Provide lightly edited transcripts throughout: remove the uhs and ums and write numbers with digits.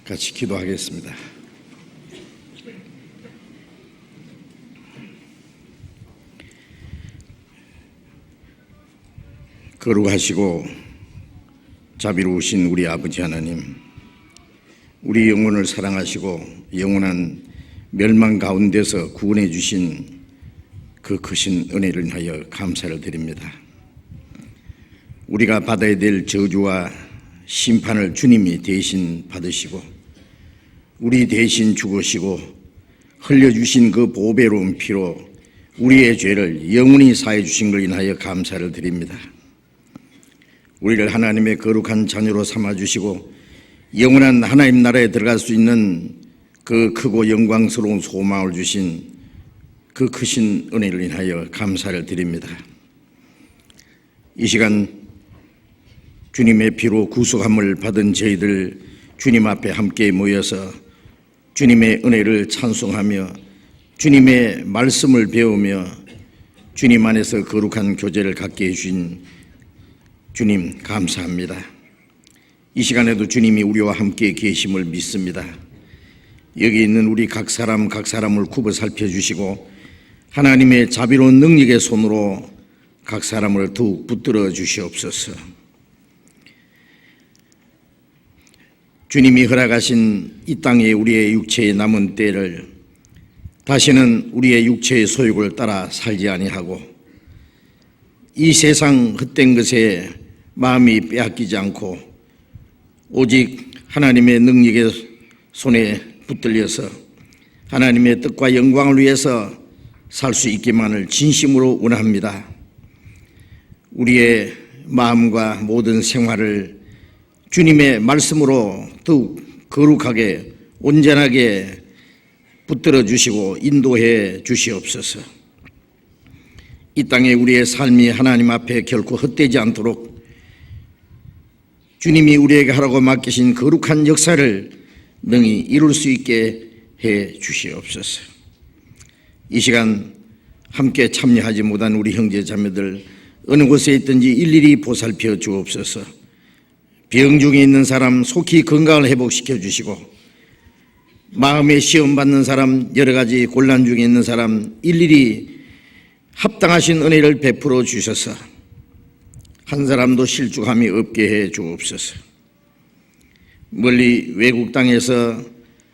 같이 기도하겠습니다. 거룩하시고 자비로우신 우리 아버지 하나님, 우리 영혼을 사랑하시고 영원한 멸망 가운데서 구원해 주신 그 크신 은혜를 인하여 감사를 드립니다. 우리가 받아야 될 저주와 심판을 주님이 대신 받으시고 우리 대신 죽으시고 흘려주신 그 보배로운 피로 우리의 죄를 영원히 사해 주신 걸 인하여 감사를 드립니다. 우리를 하나님의 거룩한 자녀로 삼아주시고 영원한 하나님 나라에 들어갈 수 있는 그 크고 영광스러운 소망을 주신 그 크신 은혜를 인하여 감사를 드립니다. 이 시간 주님의 피로 구속함을 받은 저희들 주님 앞에 함께 모여서 주님의 은혜를 찬송하며 주님의 말씀을 배우며 주님 안에서 거룩한 교제를 갖게 해주신 주님 감사합니다. 이 시간에도 주님이 우리와 함께 계심을 믿습니다. 여기 있는 우리 각 사람을 굽어 살펴주시고 하나님의 자비로운 능력의 손으로 각 사람을 더욱 붙들어 주시옵소서. 주님이 허락하신 이 땅에 우리의 육체의 남은 때를 다시는 우리의 육체의 소욕을 따라 살지 아니하고 이 세상 헛된 것에 마음이 빼앗기지 않고 오직 하나님의 능력의 손에 붙들려서 하나님의 뜻과 영광을 위해서 살 수 있기만을 진심으로 원합니다. 우리의 마음과 모든 생활을 주님의 말씀으로 더욱 거룩하게 온전하게 붙들어 주시고 인도해 주시옵소서. 이 땅에 우리의 삶이 하나님 앞에 결코 헛되지 않도록 주님이 우리에게 하라고 맡기신 거룩한 역사를 능히 이룰 수 있게 해 주시옵소서. 이 시간 함께 참여하지 못한 우리 형제 자매들 어느 곳에 있든지 일일이 보살펴 주옵소서. 병 중에 있는 사람 속히 건강을 회복시켜 주시고 마음에 시험 받는 사람, 여러 가지 곤란 중에 있는 사람 일일이 합당하신 은혜를 베풀어 주셔서 한 사람도 실족함이 없게 해 주옵소서. 멀리 외국 땅에서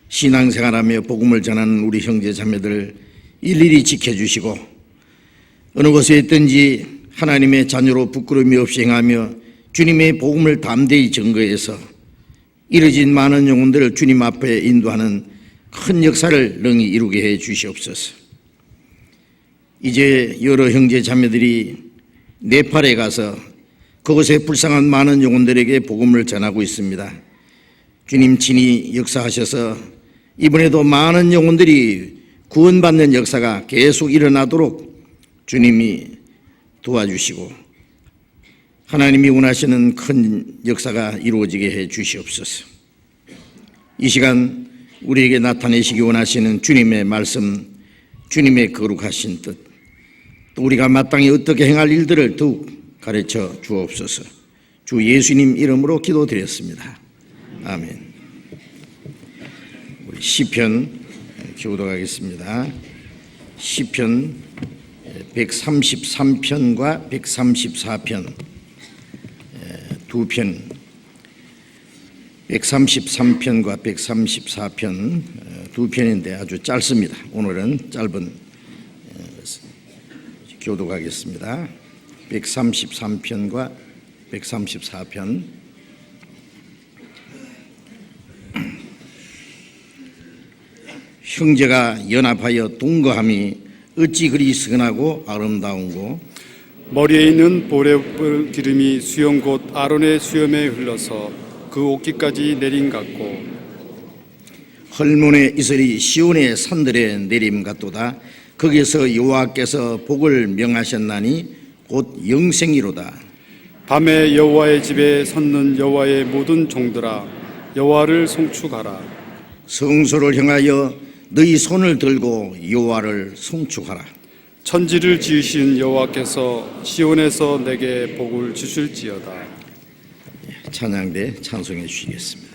신앙생활하며 복음을 전하는 우리 형제 자매들 일일이 지켜주시고 어느 곳에 있든지 하나님의 자녀로 부끄러움이 없이 행하며 주님의 복음을 담대히 증거해서 이뤄진 많은 영혼들을 주님 앞에 인도하는 큰 역사를 능히 이루게 해 주시옵소서. 이제 여러 형제 자매들이 네팔에 가서 그곳에 불쌍한 많은 영혼들에게 복음을 전하고 있습니다. 주님 친히 역사하셔서 이번에도 많은 영혼들이 구원받는 역사가 계속 일어나도록 주님이 도와주시고 하나님이 원하시는 큰 역사가 이루어지게 해 주시옵소서. 이 시간 우리에게 나타내시기 원하시는 주님의 말씀, 주님의 거룩하신 뜻, 또 우리가 마땅히 어떻게 행할 일들을 더욱 가르쳐 주옵소서. 주 예수님 이름으로 기도드렸습니다. 아멘. 우리 시편 교독하겠습니다. 시편 133편과 134편 두 편, 133편과 134편 두 편인데 아주 짧습니다. 오늘은 짧은 교독하겠습니다. 133편과 134편. 형제가 연합하여 동거함이 어찌 그리 스근하고 아름다운고 머리에 있는 보레 기름이 수염 곧 아론의 수염에 흘러서 그 옷깃까지 내림 같고 헐몬의 이슬이 시온의 산들에 내림 같도다. 거기서 여호와께서 복을 명하셨나니 곧 영생이로다. 밤에 여호와의 집에 섰는 여호와의 모든 종들아 여호와를 송축하라. 성소를 향하여 너희 손을 들고 여호와를 송축하라. 천지를 지으신 여호와께서 시온에서 내게 복을 주실지어다. 찬양대 찬송해 주시겠습니다.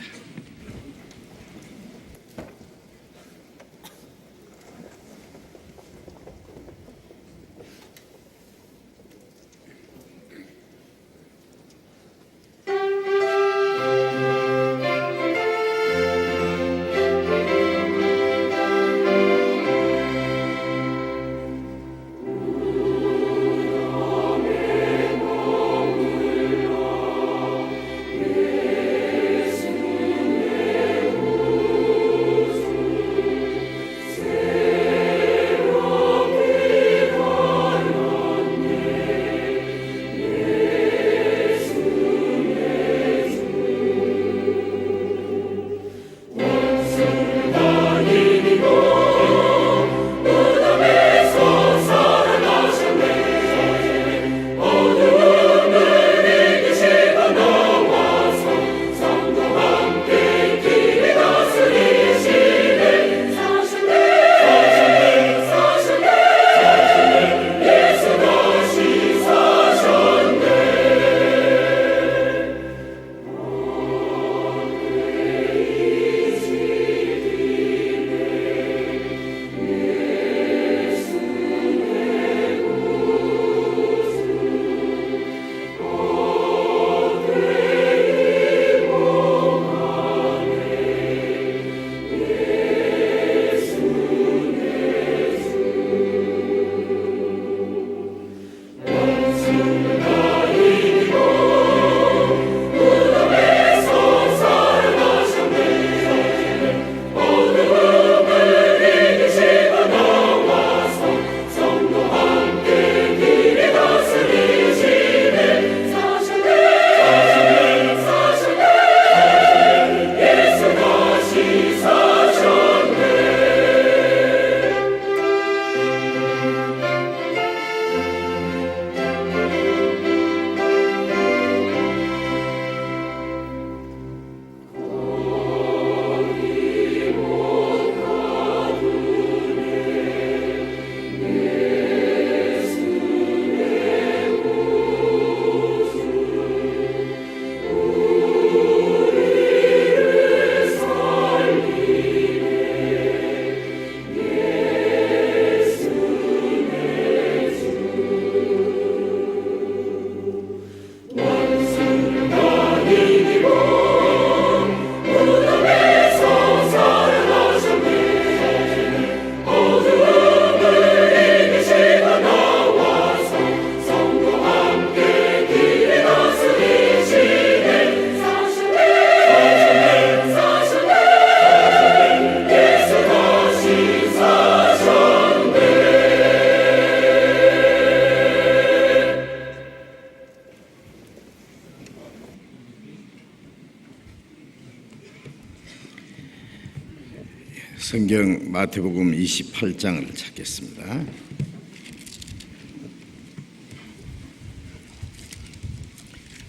성경 마태복음 28장을 찾겠습니다.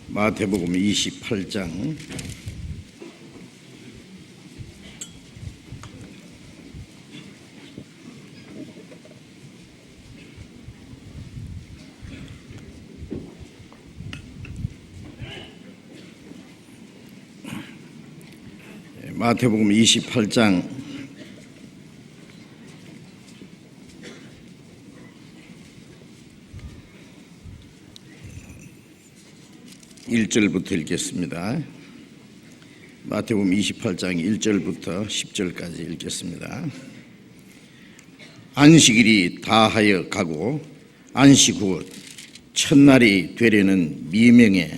마태복음 28장 마태복음 28장 1절부터 읽겠습니다. 마태복음 28장 1절부터 10절까지 읽겠습니다. 안식일이 다하여 가고 안식 후 첫날이 되려는 미명에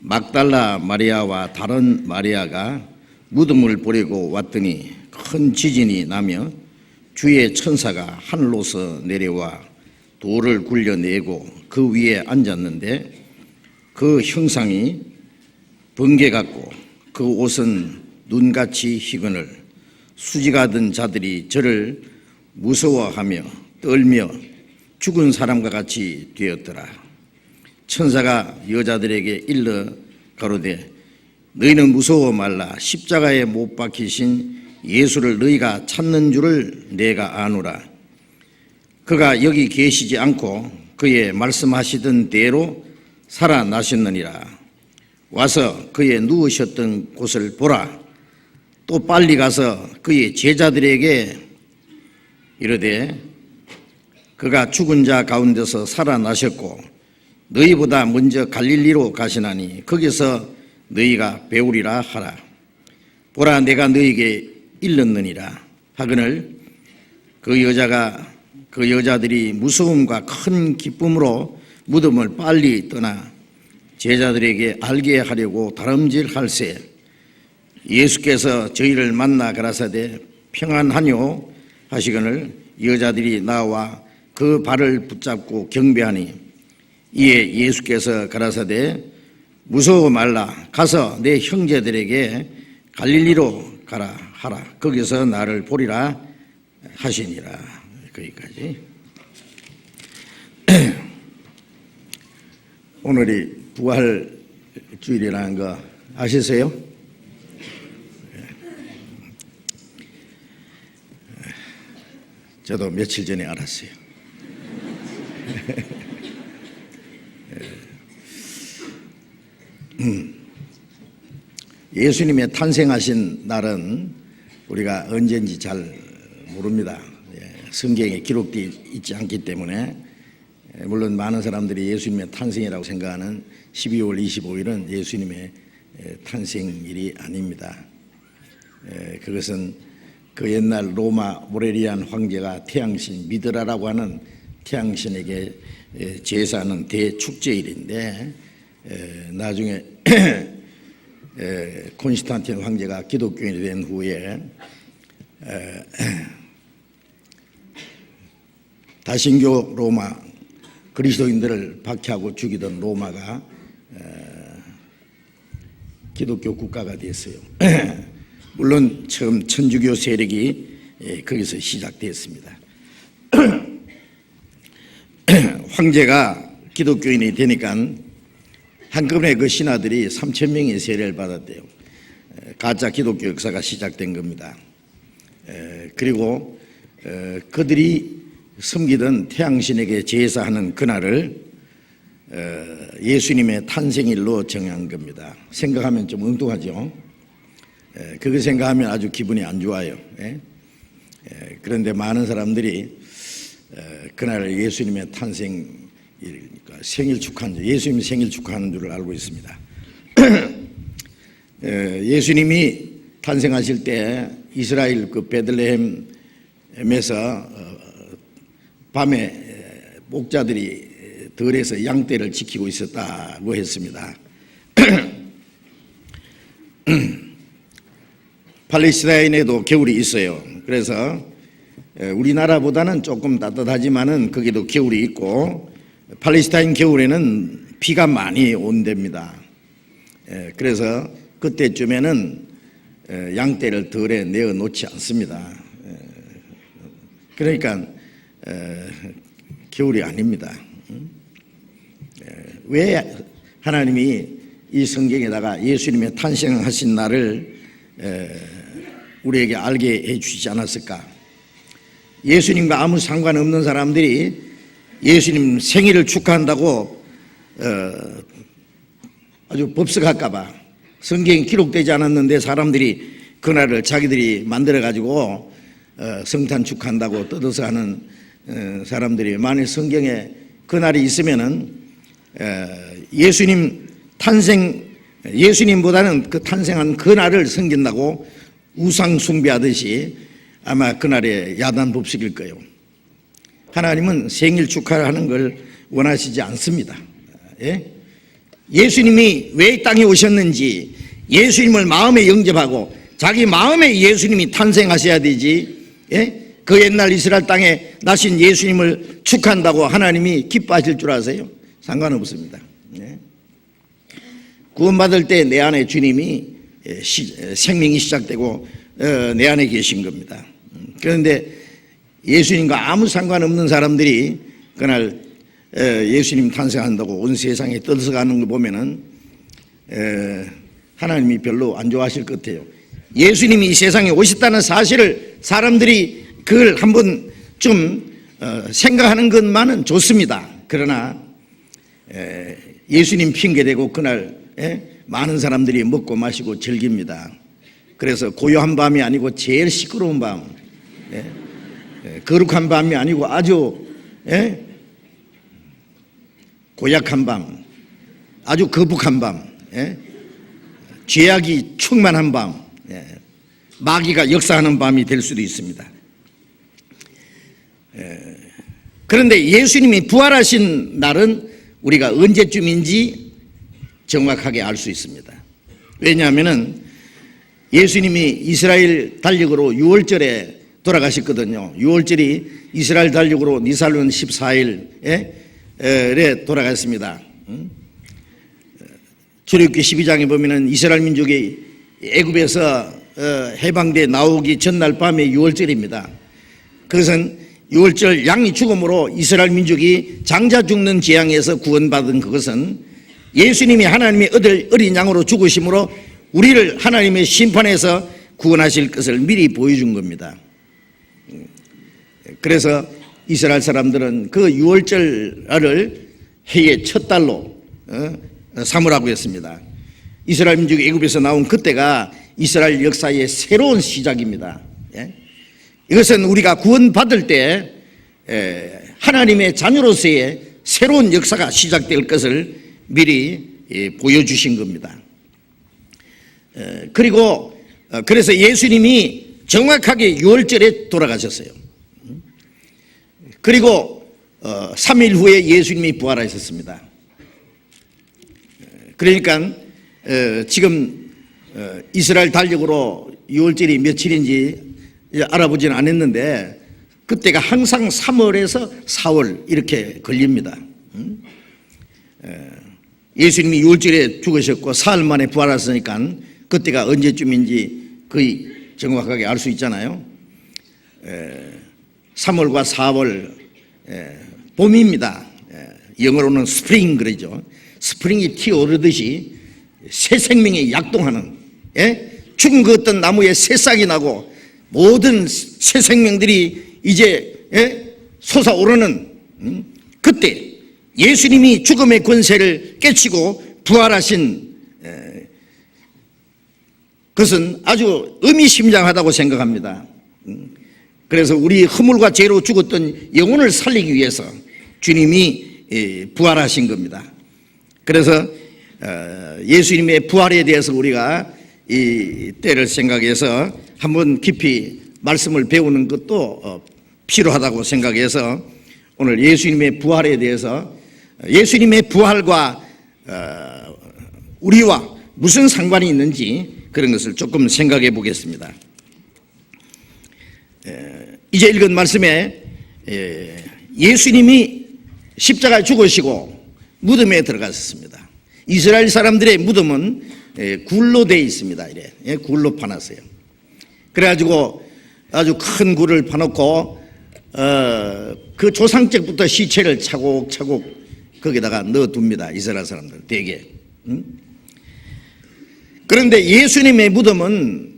막달라 마리아와 다른 마리아가 무덤을 보려고 왔더니 큰 지진이 나며 주의 천사가 하늘로서 내려와 돌을 굴려내고 그 위에 앉았는데 그 형상이 번개 같고 그 옷은 눈같이 희거늘 수지가 든 자들이 저를 무서워하며 떨며 죽은 사람과 같이 되었더라. 천사가 여자들에게 일러 가로되 너희는 무서워 말라. 십자가에 못 박히신 예수를 너희가 찾는 줄을 내가 아노라. 그가 여기 계시지 않고 그의 말씀하시던 대로 살아나셨느니라. 와서 그의 누우셨던 곳을 보라. 또 빨리 가서 그의 제자들에게 이르되 그가 죽은 자 가운데서 살아나셨고 너희보다 먼저 갈릴리로 가시나니 거기서 너희가 배우리라 하라. 보라 내가 너희에게 일렀느니라 하거늘 그 여자들이 무서움과 큰 기쁨으로 무덤을 빨리 떠나 제자들에게 알게 하려고 다름질할세 예수께서 저희를 만나 가라사대 평안하뇨 하시거늘 여자들이 나와 그 발을 붙잡고 경배하니 이에 예수께서 가라사대 무서워 말라. 가서 내 형제들에게 갈릴리로 가라 하라. 거기서 나를 보리라 하시니라. 거기까지. 오늘이 부활 주일이라는 거 아시세요? 저도 며칠 전에 알았어요. 예수님의 탄생하신 날은 우리가 언제인지 잘 모릅니다. 성경에 기록되어 있지 않기 때문에 물론 많은 사람들이 예수님의 탄생이라고 생각하는 12월 25일은 예수님의 탄생일이 아닙니다. 그것은 그 옛날 로마 오레리안 황제가 태양신 미드라라고 하는 태양신에게 제사하는 대축제일인데 나중에 콘스탄틴 황제가 기독교인이 된 후에 다신교 로마 그리스도인들을 박해하고 죽이던 로마가 기독교 국가가 됐어요. 물론 처음 천주교 세력이 거기서 시작됐습니다. 황제가 기독교인이 되니까 한꺼번에 그 신하들이 3,000명의 세례를 받았대요. 가짜 기독교 역사가 시작된 겁니다. 그리고 그들이 섬기던 태양신에게 제사하는 그날을 예수님의 탄생일로 정한 겁니다. 생각하면 좀 엉뚱하죠. 그거 생각하면 아주 기분이 안 좋아요. 그런데 많은 사람들이 그날 예수님의 탄생일, 생일 축하하는, 예수님 생일 축하하는 줄을 알고 있습니다. 예수님이 탄생하실 때 이스라엘 그 베들레헴에서 밤에 목자들이 들에서 양떼를 지키고 있었다고 했습니다. 팔레스타인에도 겨울이 있어요. 그래서 우리나라보다는 조금 따뜻하지만은 거기도 겨울이 있고 팔레스타인 겨울에는 비가 많이 온답니다. 그래서 그때쯤에는 양떼를 들에 내어 놓지 않습니다. 그러니까 겨울이 아닙니다. 왜 하나님이 이 성경에다가 예수님의 탄생하신 날을 우리에게 알게 해주시지 않았을까? 예수님과 아무 상관없는 사람들이 예수님 생일을 축하한다고 아주 법석할까 봐 성경에 기록되지 않았는데 사람들이 그날을 자기들이 만들어가지고 성탄 축하한다고 떠들어서 하는 사람들이, 만일 성경에 그날이 있으면은 예수님보다는 그 탄생한 그날을 섬긴다고 우상 숭배하듯이 아마 그날에 야단 법석일 거예요. 하나님은 생일 축하하는 걸 원하시지 않습니다. 예수님이 왜 땅에 오셨는지 예수님을 마음에 영접하고 자기 마음에 예수님이 탄생하셔야 되지, 그 옛날 이스라엘 땅에 나신 예수님을 축하한다고 하나님이 기뻐하실 줄 아세요? 상관없습니다. 구원받을 때 내 안에 주님이 생명이 시작되고 내 안에 계신 겁니다. 그런데 예수님과 아무 상관없는 사람들이 그날 예수님 탄생한다고 온 세상에 떠들어가는 거 보면은 하나님이 별로 안 좋아하실 것 같아요. 예수님이 이 세상에 오셨다는 사실을 사람들이 그걸 한번 좀 생각하는 것만은 좋습니다. 그러나 예수님 핑계대고 그날 많은 사람들이 먹고 마시고 즐깁니다. 그래서 고요한 밤이 아니고 제일 시끄러운 밤, 거룩한 밤이 아니고 아주 고약한 밤, 아주 거북한 밤, 죄악이 충만한 밤, 마귀가 역사하는 밤이 될 수도 있습니다. 그런데 예수님이 부활하신 날은 우리가 언제쯤인지 정확하게 알 수 있습니다. 왜냐하면 예수님이 이스라엘 달력으로 6월절에 돌아가셨거든요. 6월절이 이스라엘 달력으로 니살론 14일에 돌아갔습니다. 출애굽기 12장에 보면은 이스라엘 민족이 애굽에서 해방돼 나오기 전날 밤에 6월절입니다. 그것은 6월절 양이 죽음으로 이스라엘 민족이 장자 죽는 재앙에서 구원받은 그것은 예수님이 하나님의 어린 양으로 죽으심으로 우리를 하나님의 심판에서 구원하실 것을 미리 보여준 겁니다. 그래서 이스라엘 사람들은 그 6월절을 해의 첫 달로 삼으라고 했습니다. 이스라엘 민족이 애굽에서 나온 그때가 이스라엘 역사의 새로운 시작입니다. 이것은 우리가 구원받을 때 하나님의 자녀로서의 새로운 역사가 시작될 것을 미리 보여주신 겁니다. 그리고 그래서 예수님이 정확하게 6월절에 돌아가셨어요. 그리고 3일 후에 예수님이 부활하셨습니다. 그러니까 지금 이스라엘 달력으로 6월절이 며칠인지 알아보지는 않았는데 그때가 항상 3월에서 4월 이렇게 걸립니다. 예수님이 6월절에 죽으셨고 사흘 만에 부활하셨으니까 그때가 언제쯤인지 거의 정확하게 알 수 있잖아요. 3월과 4월 봄입니다. 영어로는 스프링 그러죠. 스프링이 튀어오르듯이 새 생명이 약동하는, 죽은 그 어떤 나무에 새싹이 나고 모든 새 생명들이 이제 솟아오르는 그때 예수님이 죽음의 권세를 깨치고 부활하신 그것은 아주 의미심장하다고 생각합니다. 그래서 우리 허물과 죄로 죽었던 영혼을 살리기 위해서 주님이 부활하신 겁니다. 그래서 예수님의 부활에 대해서 우리가 이 때를 생각해서 한번 깊이 말씀을 배우는 것도 필요하다고 생각해서 오늘 예수님의 부활에 대해서 예수님의 부활과 우리와 무슨 상관이 있는지 그런 것을 조금 생각해 보겠습니다. 이제 읽은 말씀에 예수님이 십자가에 죽으시고 무덤에 들어가셨습니다. 이스라엘 사람들의 무덤은 굴로 되어 있습니다. 이래 굴로 파놨어요. 그래가지고 아주 큰 굴을 파놓고 그 조상적부터 시체를 차곡차곡 거기다가 넣어둡니다. 이스라엘 사람들 대개. 그런데 예수님의 무덤은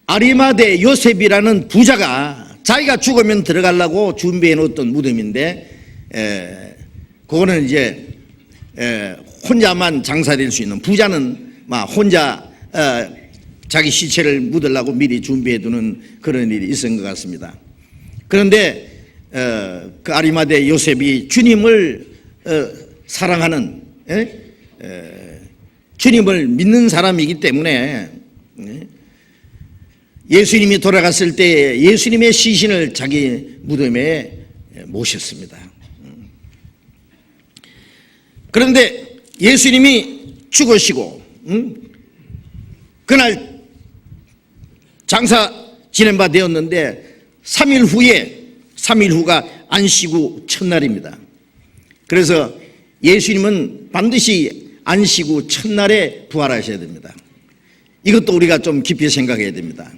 아리마대 요셉이라는 부자가 자기가 죽으면 들어가려고 준비해 놓았던 무덤인데, 그거는 이제 혼자만 장사될 수 있는, 부자는 막 혼자 자기 시체를 묻으려고 미리 준비해 두는 그런 일이 있은 것 같습니다. 그런데 그 아리마대 요셉이 주님을 사랑하는, 주님을 믿는 사람이기 때문에 예수님이 돌아갔을 때 예수님의 시신을 자기 무덤에 모셨습니다. 그런데 예수님이 죽으시고 그날 장사 지낸 바 되었는데 3일 후가 안식 후 첫날입니다. 그래서 예수님은 반드시 안식 후 첫날에 부활하셔야 됩니다. 이것도 우리가 좀 깊이 생각해야 됩니다.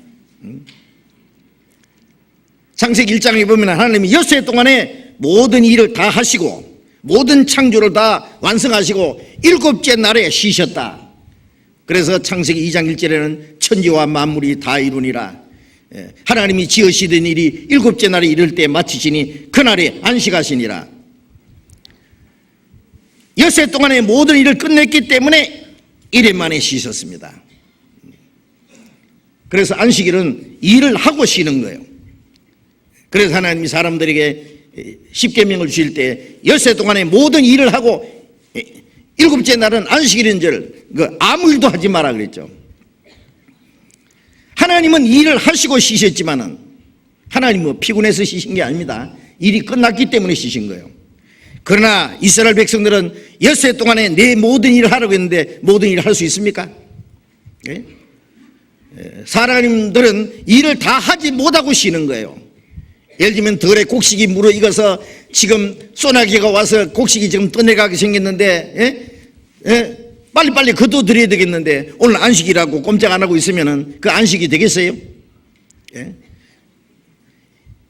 창세기 1장에 보면 하나님이 엿새 동안에 모든 일을 다 하시고 모든 창조를 다 완성하시고 일곱째 날에 쉬셨다. 그래서 창세기 2장 1절에는 천지와 만물이 다 이루니라. 하나님이 지으시던 일이 일곱째 날에 이를 때 마치시니 그날에 안식하시니라. 엿새 동안에 모든 일을 끝냈기 때문에 1일 만에 쉬셨습니다. 그래서 안식일은 일을 하고 쉬는 거예요. 그래서 하나님이 사람들에게 십계명을 주실 때 엿새 동안에 모든 일을 하고 일곱째 날은 안식일인 줄 아무 일도 하지 마라 그랬죠. 하나님은 일을 하시고 쉬셨지만은 하나님은 피곤해서 쉬신 게 아닙니다. 일이 끝났기 때문에 쉬신 거예요. 그러나 이스라엘 백성들은 엿새 동안에 내 모든 일을 하라고 했는데 모든 일을 할 수 있습니까? 예? 사람들은 일을 다 하지 못하고 쉬는 거예요. 예를 들면 덜에 곡식이 무르익어서 지금 소나기가 와서 곡식이 지금 떠내가게 생겼는데 빨리빨리 거둬들여야 되겠는데 오늘 안식이라고 꼼짝 안 하고 있으면 그 안식이 되겠어요?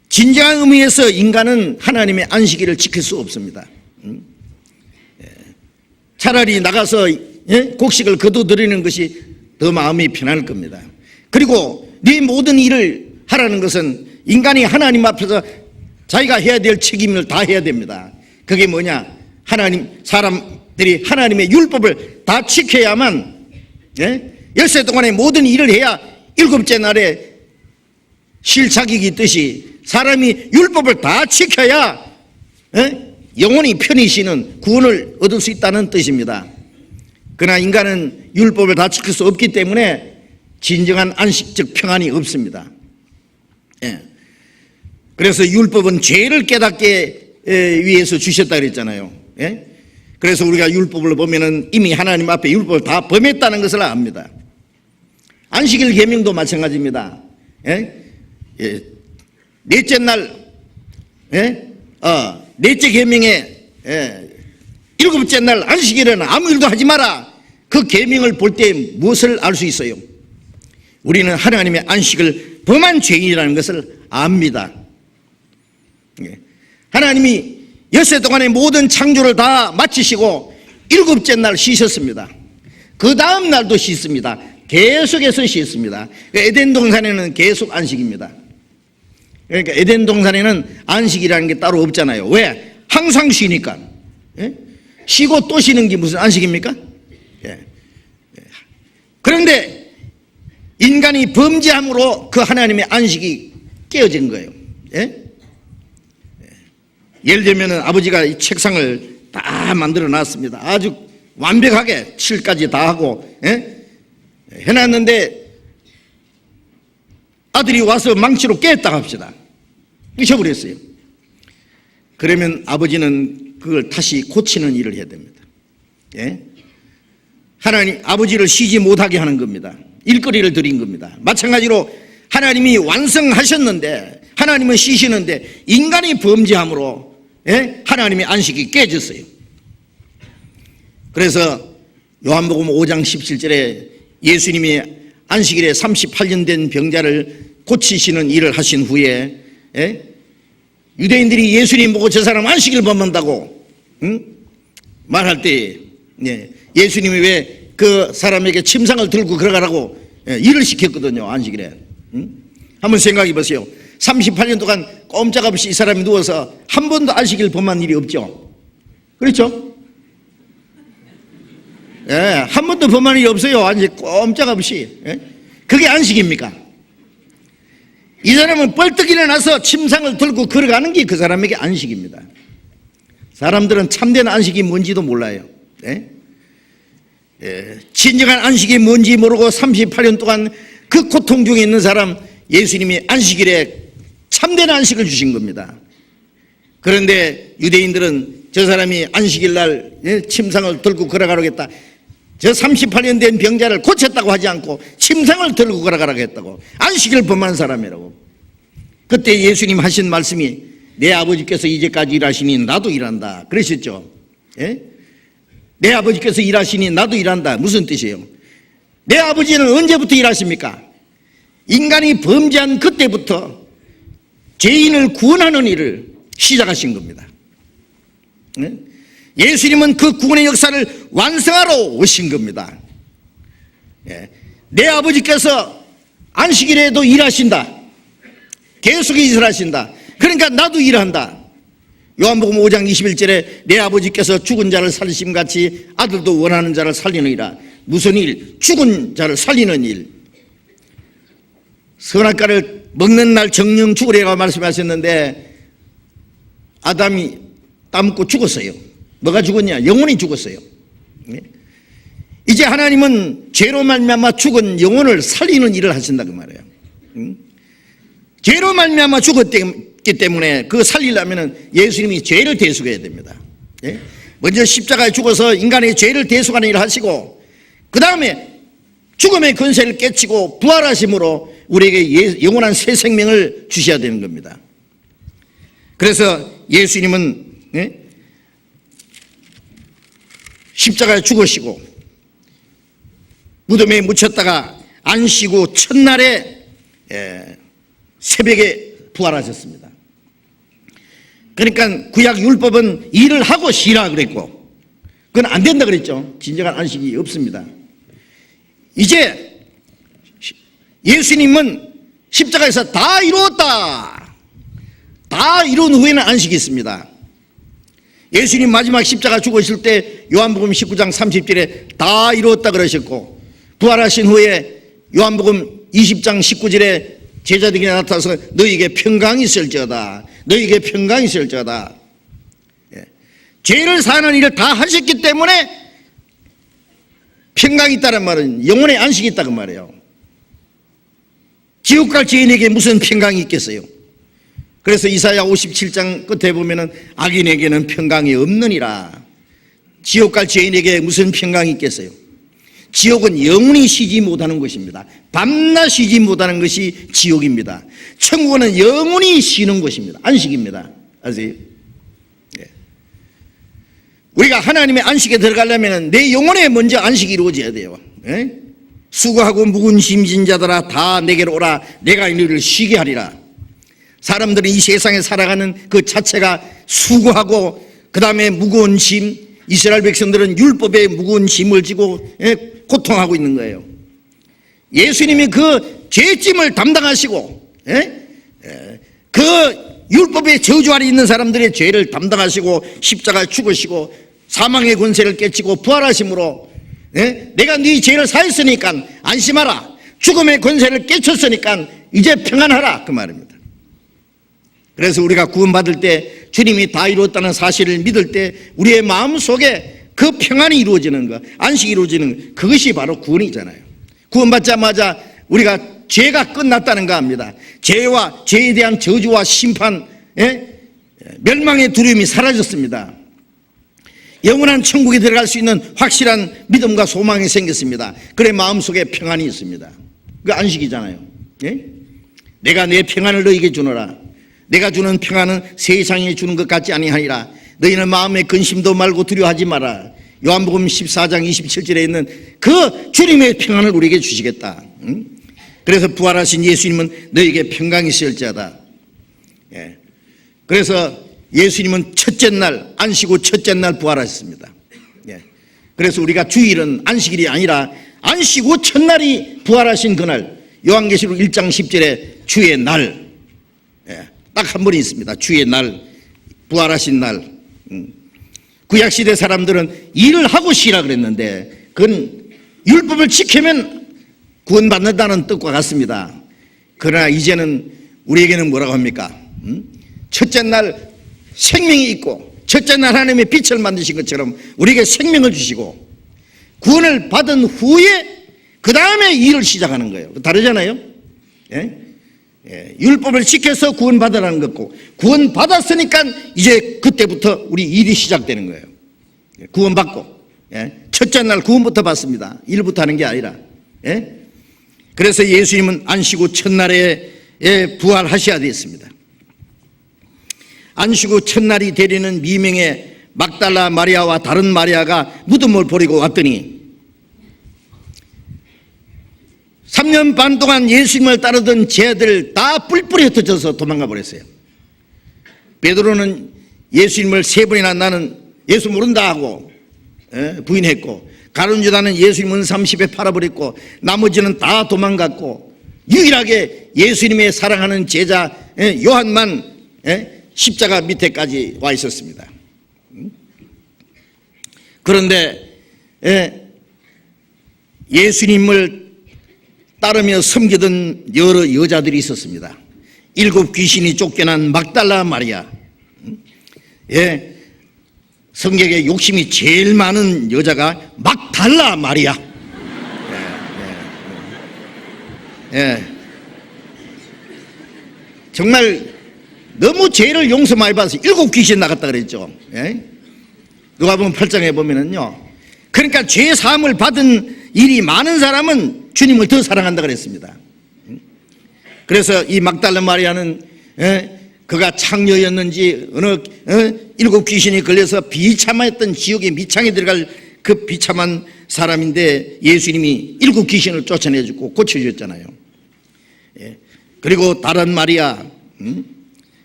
진정한 의미에서 인간은 하나님의 안식일을 지킬 수 없습니다. 차라리 나가서 곡식을 거둬들이는 것이 더 마음이 편할 겁니다. 그리고 네 모든 일을 하라는 것은 인간이 하나님 앞에서 자기가 해야 될 책임을 다 해야 됩니다. 그게 뭐냐? 사람들이 하나님의 율법을 다 지켜야만 엿새 동안에 모든 일을 해야 일곱째 날에 쉴 자격이 있듯이 사람이 율법을 다 지켜야 영원히 편히 쉬는 구원을 얻을 수 있다는 뜻입니다. 그러나 인간은 율법을 다 지킬 수 없기 때문에 진정한 안식적 평안이 없습니다. 그래서 율법은 죄를 깨닫게 위해서 주셨다 그랬잖아요. 그래서 우리가 율법을 보면은 이미 하나님 앞에 율법을 다 범했다는 것을 압니다. 안식일 계명도 마찬가지입니다. 넷째 날, 넷째 계명에 일곱째 날 안식일에는 아무 일도 하지 마라. 그 계명을 볼 때 무엇을 알 수 있어요? 우리는 하나님의 안식을 범한 죄인이라는 것을 압니다. 하나님이 엿새 동안에 모든 창조를 다 마치시고 일곱째 날 쉬셨습니다. 그 다음 날도 쉬습니다. 계속해서 쉬었습니다. 에덴 동산에는 계속 안식입니다. 그러니까 에덴 동산에는 안식이라는 게 따로 없잖아요. 왜? 항상 쉬니까. 쉬고 또 쉬는 게 무슨 안식입니까? 그런데 인간이 범죄함으로 그 하나님의 안식이 깨어진 거예요. 예를 들면 아버지가 이 책상을 다 만들어 놨습니다. 아주 완벽하게 칠까지 다 하고 해놨는데 아들이 와서 망치로 깼다 합시다. 잊어버렸어요. 그러면 아버지는 그걸 다시 고치는 일을 해야 됩니다. 하나님 아버지를 쉬지 못하게 하는 겁니다. 일거리를 드린 겁니다. 마찬가지로 하나님이 완성하셨는데 하나님은 쉬시는데 인간이 범죄함으로 하나님의 안식이 깨졌어요. 그래서 요한복음 5장 17절에 예수님이 안식일에 38년 된 병자를 고치시는 일을 하신 후에 유대인들이 예수님 보고 저 사람 안식일 범한다고 말할 때 예수님이 왜 그 사람에게 침상을 들고 걸어가라고 일을 시켰거든요. 안식일에. 한번 생각해 보세요. 38년 동안 꼼짝없이 이 사람이 누워서 한 번도 안식일 범한 일이 없죠. 그렇죠? 한 번도 범한 일이 없어요. 안식 꼼짝없이. 그게 안식입니까? 이 사람은 벌떡 일어나서 침상을 들고 걸어가는 게 그 사람에게 안식입니다. 사람들은 참된 안식이 뭔지도 몰라요. 진정한 안식이 뭔지 모르고 38년 동안 그 고통 중에 있는 사람, 예수님이 안식일에 참된 안식을 주신 겁니다. 그런데 유대인들은 저 사람이 안식일 날 침상을 들고 걸어가라고 했다. 저 38년 된 병자를 고쳤다고 하지 않고 침상을 들고 걸어가라고 했다고. 안식일 범한 사람이라고. 그때 예수님 하신 말씀이 내 아버지께서 이제까지 일하시니 나도 일한다 그러셨죠. 내 아버지께서 일하시니 나도 일한다. 무슨 뜻이에요? 내 아버지는 언제부터 일하십니까? 인간이 범죄한 그때부터 죄인을 구원하는 일을 시작하신 겁니다. 예수님은 그 구원의 역사를 완성하러 오신 겁니다. 내 아버지께서 안식일에도 일하신다. 계속 일을 하신다. 그러니까 나도 일한다. 요한복음 5장 21절에 내 아버지께서 죽은 자를 살리심 같이 아들도 원하는 자를 살리느니라. 무슨 일? 죽은 자를 살리는 일. 선악과를 먹는 날 정령 죽으리라고 말씀하셨는데 아담이 따먹고 죽었어요. 뭐가 죽었냐? 영혼이 죽었어요. 이제 하나님은 죄로 말미암아 죽은 영혼을 살리는 일을 하신다 그 말이에요. 죄로 말미암아 죽었기 때문에 그 살리려면 예수님이 죄를 대속해야 됩니다. 먼저 십자가에 죽어서 인간의 죄를 대속하는 일을 하시고 그 다음에 죽음의 권세를 깨치고 부활하심으로 우리에게 영원한 새 생명을 주셔야 되는 겁니다. 그래서 예수님은 십자가에 죽으시고 무덤에 묻혔다가 안식후 첫날에 새벽에 부활하셨습니다. 그러니까 구약 율법은 일을 하고 쉬라 그랬고 그건 안 된다 그랬죠. 진정한 안식이 없습니다. 이제 예수님은 십자가에서 다 이루었다. 다 이룬 후에는 안식이 있습니다. 예수님 마지막 십자가 죽으실 때 요한복음 19장 30절에 다 이루었다 그러셨고 부활하신 후에 요한복음 20장 19절에 제자들에게 나타나서 너희에게 평강이 있을지어다. 너희에게 평강이 있을지어다. 죄를 사는 일을 다 하셨기 때문에 평강이 있다는 말은 영혼의 안식이 있다고 말해요. 지옥 갈 죄인에게 무슨 평강이 있겠어요? 그래서 이사야 57장 끝에 보면은 악인에게는 평강이 없느니라. 지옥 갈 죄인에게 무슨 평강이 있겠어요? 지옥은 영원히 쉬지 못하는 것입니다. 밤낮 쉬지 못하는 것이 지옥입니다. 천국은 영원히 쉬는 것입니다. 안식입니다. 아세요? 우리가 하나님의 안식에 들어가려면 내 영혼에 먼저 안식이 이루어져야 돼요. 수고하고 무거운 짐진 자들아 다 내게로 오라. 내가 너희를 쉬게 하리라. 사람들은 이 세상에 살아가는 그 자체가 수고하고 그 다음에 무거운 짐, 이스라엘 백성들은 율법의 무거운 짐을 지고 고통하고 있는 거예요. 예수님이 그 죄짐을 담당하시고 그 율법의 저주 아래 있는 사람들의 죄를 담당하시고 십자가에 죽으시고 사망의 권세를 깨치고 부활하심으로 내가 네 죄를 사했으니까 안심하라. 죽음의 권세를 깨쳤으니까 이제 평안하라 그 말입니다. 그래서 우리가 구원받을 때 주님이 다 이루었다는 사실을 믿을 때 우리의 마음속에 그 평안이 이루어지는 것, 안식이 이루어지는 것, 그것이 바로 구원이잖아요. 구원받자마자 우리가 죄가 끝났다는 거 압니다. 죄와 죄에 대한 저주와 심판, 멸망의 두려움이 사라졌습니다. 영원한 천국에 들어갈 수 있는 확실한 믿음과 소망이 생겼습니다. 그래 마음속에 평안이 있습니다. 그 안식이잖아요. 내가 내 평안을 너희에게 주노라. 내가 주는 평안은 세상에 주는 것 같지 아니하니라. 너희는 마음에 근심도 말고 두려워하지 마라. 요한복음 14장 27절에 있는 그 주님의 평안을 우리에게 주시겠다. 그래서 부활하신 예수님은 너희에게 평강이 있을지어다. 그래서 예수님은 첫째 날 안식 후 첫째 날 부활하셨습니다. 예. 그래서 우리가 주일은 안식일이 아니라 안식 후 첫날이 부활하신 그날, 요한계시록 1장 10절에 주의 날, 딱 한 번이 있습니다. 주의 날, 부활하신 날. 구약시대 사람들은 일을 하고 쉬라 그랬는데 그건 율법을 지키면 구원받는다는 뜻과 같습니다. 그러나 이제는 우리에게는 뭐라고 합니까? 첫째 날 생명이 있고 첫째 날 하나님의 빛을 만드신 것처럼 우리에게 생명을 주시고 구원을 받은 후에 그 다음에 일을 시작하는 거예요. 다르잖아요. 예? 율법을 지켜서 구원받으라는 것고 구원받았으니까 이제 그때부터 우리 일이 시작되는 거예요. 구원받고 첫째 날 구원부터 받습니다. 일부터 하는 게 아니라. 그래서 예수님은 안식 후 첫날에 부활하셔야 되었습니다. 안식 후 첫날이 되리는 미명의 막달라 마리아와 다른 마리아가 무덤을 버리고 왔더니 3년 반 동안 예수님을 따르던 제자들 다 뿔뿔이 흩어져서 도망가 버렸어요. 베드로는 예수님을 3번이나 나는 예수 모른다 하고 부인했고, 가룟 유다는 예수님 은 30에 팔아버렸고, 나머지는 다 도망갔고, 유일하게 예수님의 사랑하는 제자 요한만 십자가 밑에까지 와 있었습니다. 그런데 예수님을 따르며 섬기던 여러 여자들이 있었습니다. 7 귀신이 쫓겨난 막달라 마리아, 성경에 욕심이 제일 많은 여자가 막달라 마리아. 정말 너무 죄를 용서 많이 받아서 7 귀신 나갔다 그랬죠. 누가복음 8장에 보면은요, 그러니까 죄 사함을 받은 일이 많은 사람은 주님을 더 사랑한다 그랬습니다. 그래서 이 막달라 마리아는 그가 창녀였는지 어느 7 귀신이 걸려서 비참했던 지옥에 미창에 들어갈 그 비참한 사람인데 예수님이 7 귀신을 쫓아내주고 고쳐주셨잖아요. 그리고 다른 마리아,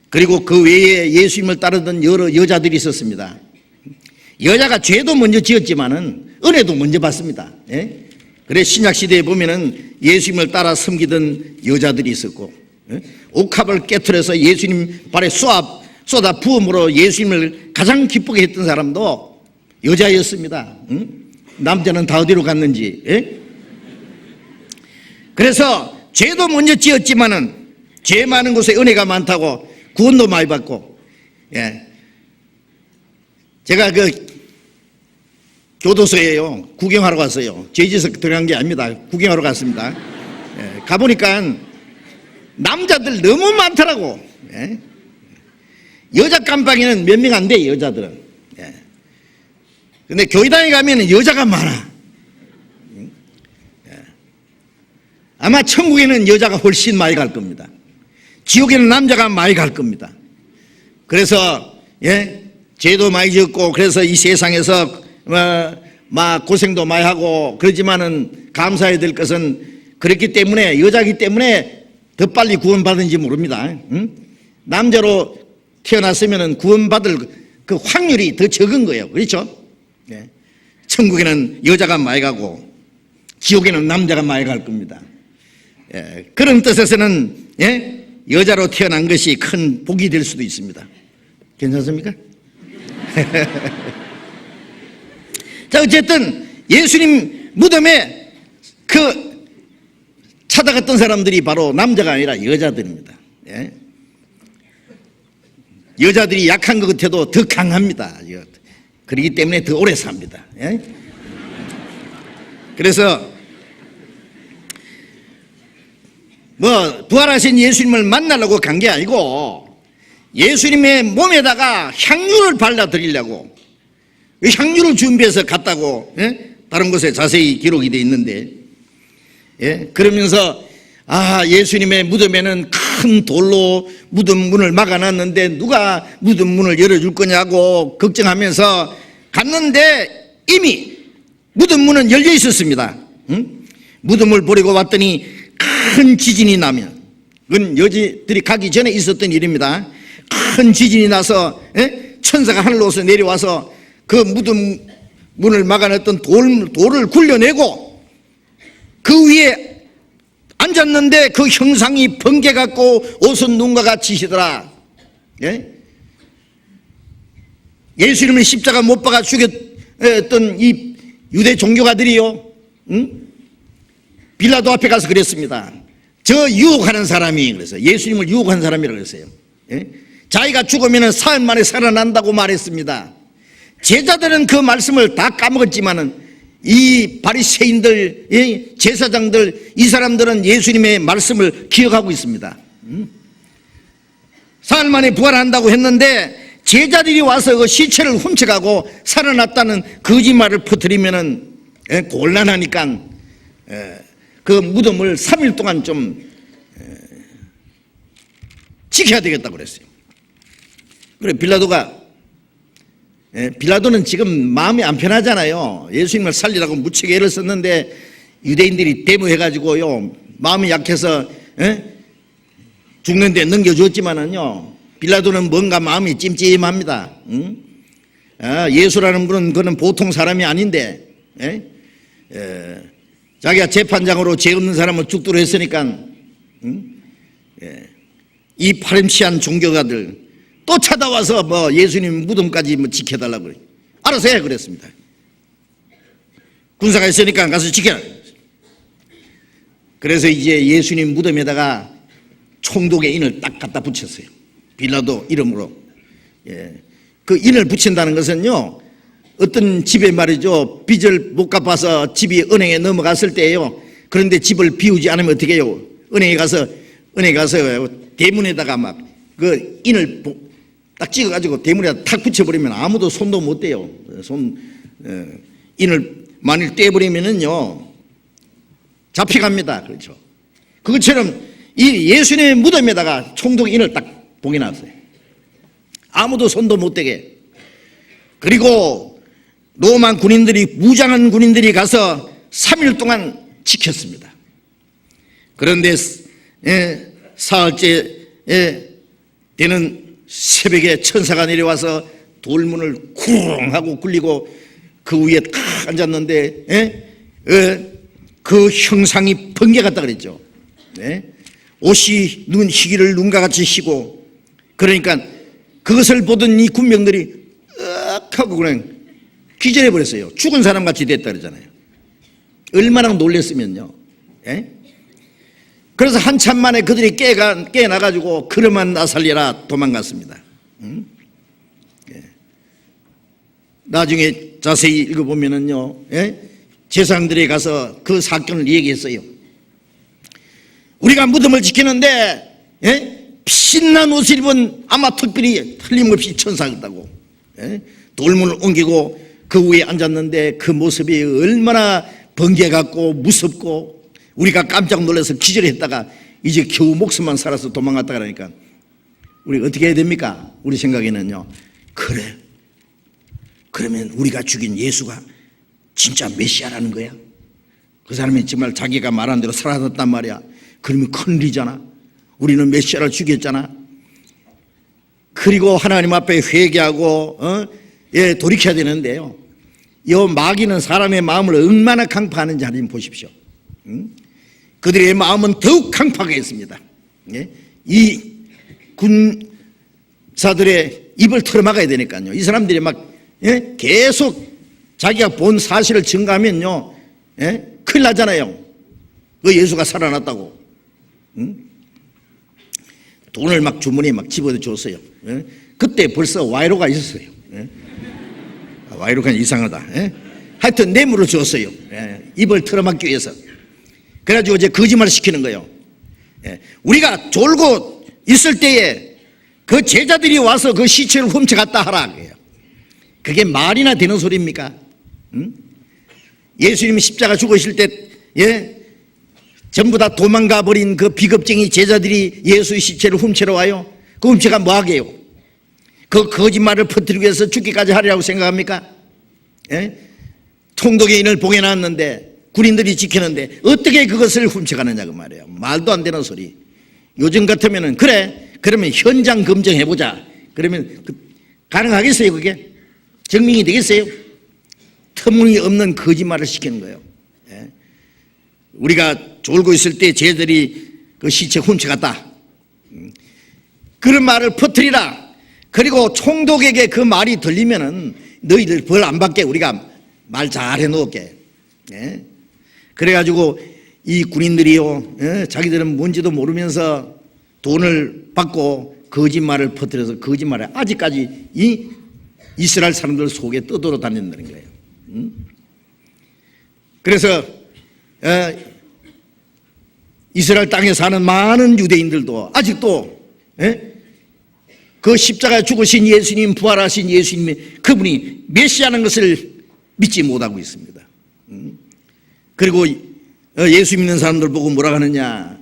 그리고 그 외에 예수님을 따르던 여러 여자들이 있었습니다. 여자가 죄도 먼저 지었지만은 은혜도 먼저 받습니다. 그래 신약시대에 보면은 예수님을 따라 섬기던 여자들이 있었고, 옥합을 깨트려서 예수님 발에 쏟아 부음으로 예수님을 가장 기쁘게 했던 사람도 여자였습니다. 남자는 다 어디로 갔는지. 그래서 죄도 먼저 지었지만은 죄 많은 곳에 은혜가 많다고 구원도 많이 받고. 제가 그 교도소에요 구경하러 갔어요. 죄 지어서 들어간 게 아닙니다. 구경하러 갔습니다. 가보니까 남자들 너무 많더라고. 여자 깜빵이는 몇 명 안 돼, 여자들은. 근데 교회당에 가면 여자가 많아. 아마 천국에는 여자가 훨씬 많이 갈 겁니다. 지옥에는 남자가 많이 갈 겁니다. 그래서 죄도 많이 지었고, 그래서 이 세상에서 막 고생도 많이 하고 그러지만은 감사해야 될 것은 그렇기 때문에, 여자이기 때문에 더 빨리 구원받은지 모릅니다. 남자로 태어났으면 구원받을 그 확률이 더 적은 거예요. 그렇죠? 천국에는 여자가 많이 가고 지옥에는 남자가 많이 갈 겁니다. 그런 뜻에서는 여자로 태어난 것이 큰 복이 될 수도 있습니다. 괜찮습니까? 자, 어쨌든 예수님 무덤에 그 찾아갔던 사람들이 바로 남자가 아니라 여자들입니다. 여자들이 약한 것 같아도 더 강합니다. 그렇기 때문에 더 오래 삽니다. 그래서 뭐 부활하신 예수님을 만나려고 간 게 아니고 예수님의 몸에다가 향유를 발라드리려고 향유를 준비해서 갔다고 다른 곳에 자세히 기록이 되어 있는데, 그러면서 예수님의 무덤에는 큰 돌로 무덤 문을 막아놨는데 누가 무덤 문을 열어줄 거냐고 걱정하면서 갔는데 이미 무덤 문은 열려 있었습니다. 무덤을 버리고 왔더니 큰 지진이 나면, 그건 여자들이 가기 전에 있었던 일입니다. 큰 지진이 나서 천사가 하늘로서 내려와서 그 무덤 문을 막아냈던 돌을 굴려내고 그 위에 앉았는데 그 형상이 번개같고 옷은 눈과 같이 시더라. 예수님을 십자가 못 박아 죽였던 이 유대 종교가들이요, 빌라도 앞에 가서 그랬습니다. 저 유혹하는 사람이, 그래서 예수님을 유혹한 사람이라고 그랬어요. 자기가 죽으면 사흘 만에 살아난다고 말했습니다. 제자들은 그 말씀을 다 까먹었지만은 이 바리새인들, 제사장들, 이 사람들은 예수님의 말씀을 기억하고 있습니다. 사흘 만에 부활한다고 했는데 제자들이 와서 그 시체를 훔쳐가고 살아났다는 거짓말을 퍼뜨리면은 곤란하니까 그 무덤을 3일 동안 좀 지켜야 되겠다고 그랬어요. 그래 빌라도는 지금 마음이 안 편하잖아요. 예수님을 살리라고 무척 애를 썼는데 유대인들이 데모해가지고요 마음이 약해서 죽는데 넘겨줬지만은요 빌라도는 뭔가 마음이 찜찜합니다. 예수라는 분은 그는 보통 사람이 아닌데 자기가 재판장으로 죄 없는 사람을 죽도록 했으니까 이 파렴치한 종교가들 또 찾아와서 뭐 예수님 무덤까지 뭐 지켜달라고 그래. 알아서 해 그랬습니다. 군사가 있으니까 가서 지켜라. 그래서 이제 예수님 무덤에다가 총독의 인을 딱 갖다 붙였어요. 빌라도 이름으로. 그 인을 붙인다는 것은요 어떤 집에 말이죠 빚을 못 갚아서 집이 은행에 넘어갔을 때예요. 그런데 집을 비우지 않으면 어떻게 해요? 은행에 가서 대문에다가 막 그 인을 딱 찍어가지고 대문에다 탁 붙여버리면 아무도 손도 못 대요. 인을 만일 떼버리면은요 잡혀갑니다. 그렇죠. 그것처럼 이 예수님의 무덤에다가 총독 인을 딱 봉해놨어요. 아무도 손도 못 대게. 그리고 로마 군인들이, 무장한 군인들이 가서 3일 동안 지켰습니다. 그런데 사흘째 되는 새벽에 천사가 내려와서 돌문을 쿵 하고 굴리고 그 위에 탁 앉았는데 그 형상이 번개 같다 그랬죠. 옷이 희기를 눈과 같이 희고, 그러니까 그것을 보던 이 군병들이 으악 하고 그냥 기절해 버렸어요. 죽은 사람 같이 됐다 그러잖아요. 얼마나 놀랬으면요. 그래서 한참 만에 그들이 깨어나가지고 그러만 나 살리라 도망갔습니다. 나중에 자세히 읽어보면은요, 제사장들이 가서 그 사건을 얘기했어요. 우리가 무덤을 지키는데 빛난 옷을 입은 아마 특별히 틀림없이 천사였다고. 돌문을 옮기고 그 위에 앉았는데 그 모습이 얼마나 번개 같고 무섭고 우리가 깜짝 놀라서 기절했다가 이제 겨우 목숨만 살아서 도망갔다 그러니까 우리 어떻게 해야 됩니까? 우리 생각에는요, 그래, 그러면 우리가 죽인 예수가 진짜 메시아라는 거야? 그 사람이 정말 자기가 말한 대로 살아났단 말이야. 그러면 큰일이잖아. 우리는 메시아를 죽였잖아. 그리고 하나님 앞에 회개하고 돌이켜야 되는데요, 이 마귀는 사람의 마음을 얼마나 강파하는지 한번 보십시오. 그들의 마음은 더욱 강팍하게 했습니다. 이 군사들의 입을 털어막아야 되니까요. 이 사람들이 막 계속 자기가 본 사실을 증가하면요 큰일 나잖아요. 그 예수가 살아났다고. 돈을 막 주머니에 막 집어넣어 줬어요. 그때 벌써 와이로가 있었어요. 와이로가 이상하다. 하여튼 뇌물을 줬어요. 입을 털어막기 위해서. 그래가지고 이제 거짓말을 시키는 거예요. 우리가 졸고 있을 때에 그 제자들이 와서 그 시체를 훔쳐갔다 하라. 그게 말이나 되는 소리입니까? 예수님이 십자가 죽으실 때 전부 다 도망가 버린 그 비겁쟁이 제자들이 예수의 시체를 훔치러 와요. 그 훔쳐가 뭐 하게요? 그 거짓말을 퍼뜨리기 위해서 죽기까지 하리라고 생각합니까? 총독의 인을 봉해놨는데 군인들이 지키는데 어떻게 그것을 훔쳐가느냐 그 말이에요. 말도 안 되는 소리. 요즘 같으면은 그래 그러면 현장 검증해보자. 그러면 가능하겠어요? 그게? 증명이 되겠어요? 터무니없는 거짓말을 시키는 거예요. 예. 우리가 졸고 있을 때 쟤들이 그 시체 훔쳐갔다. 그런 말을 퍼뜨리라. 그리고 총독에게 그 말이 들리면은 너희들 벌 안 받게 우리가 말 잘해 놓을게. 예. 그래가지고 이 군인들이요, 예, 자기들은 뭔지도 모르면서 돈을 받고 거짓말을 퍼뜨려서 거짓말을 아직까지 이 이스라엘 사람들 속에 떠돌아 다닌다는 거예요. 그래서 이스라엘 땅에 사는 많은 유대인들도 아직도 그 십자가에 죽으신 예수님, 부활하신 예수님이 그분이 메시아라는 것을 믿지 못하고 있습니다. 그리고 예수 믿는 사람들 보고 뭐라 하느냐,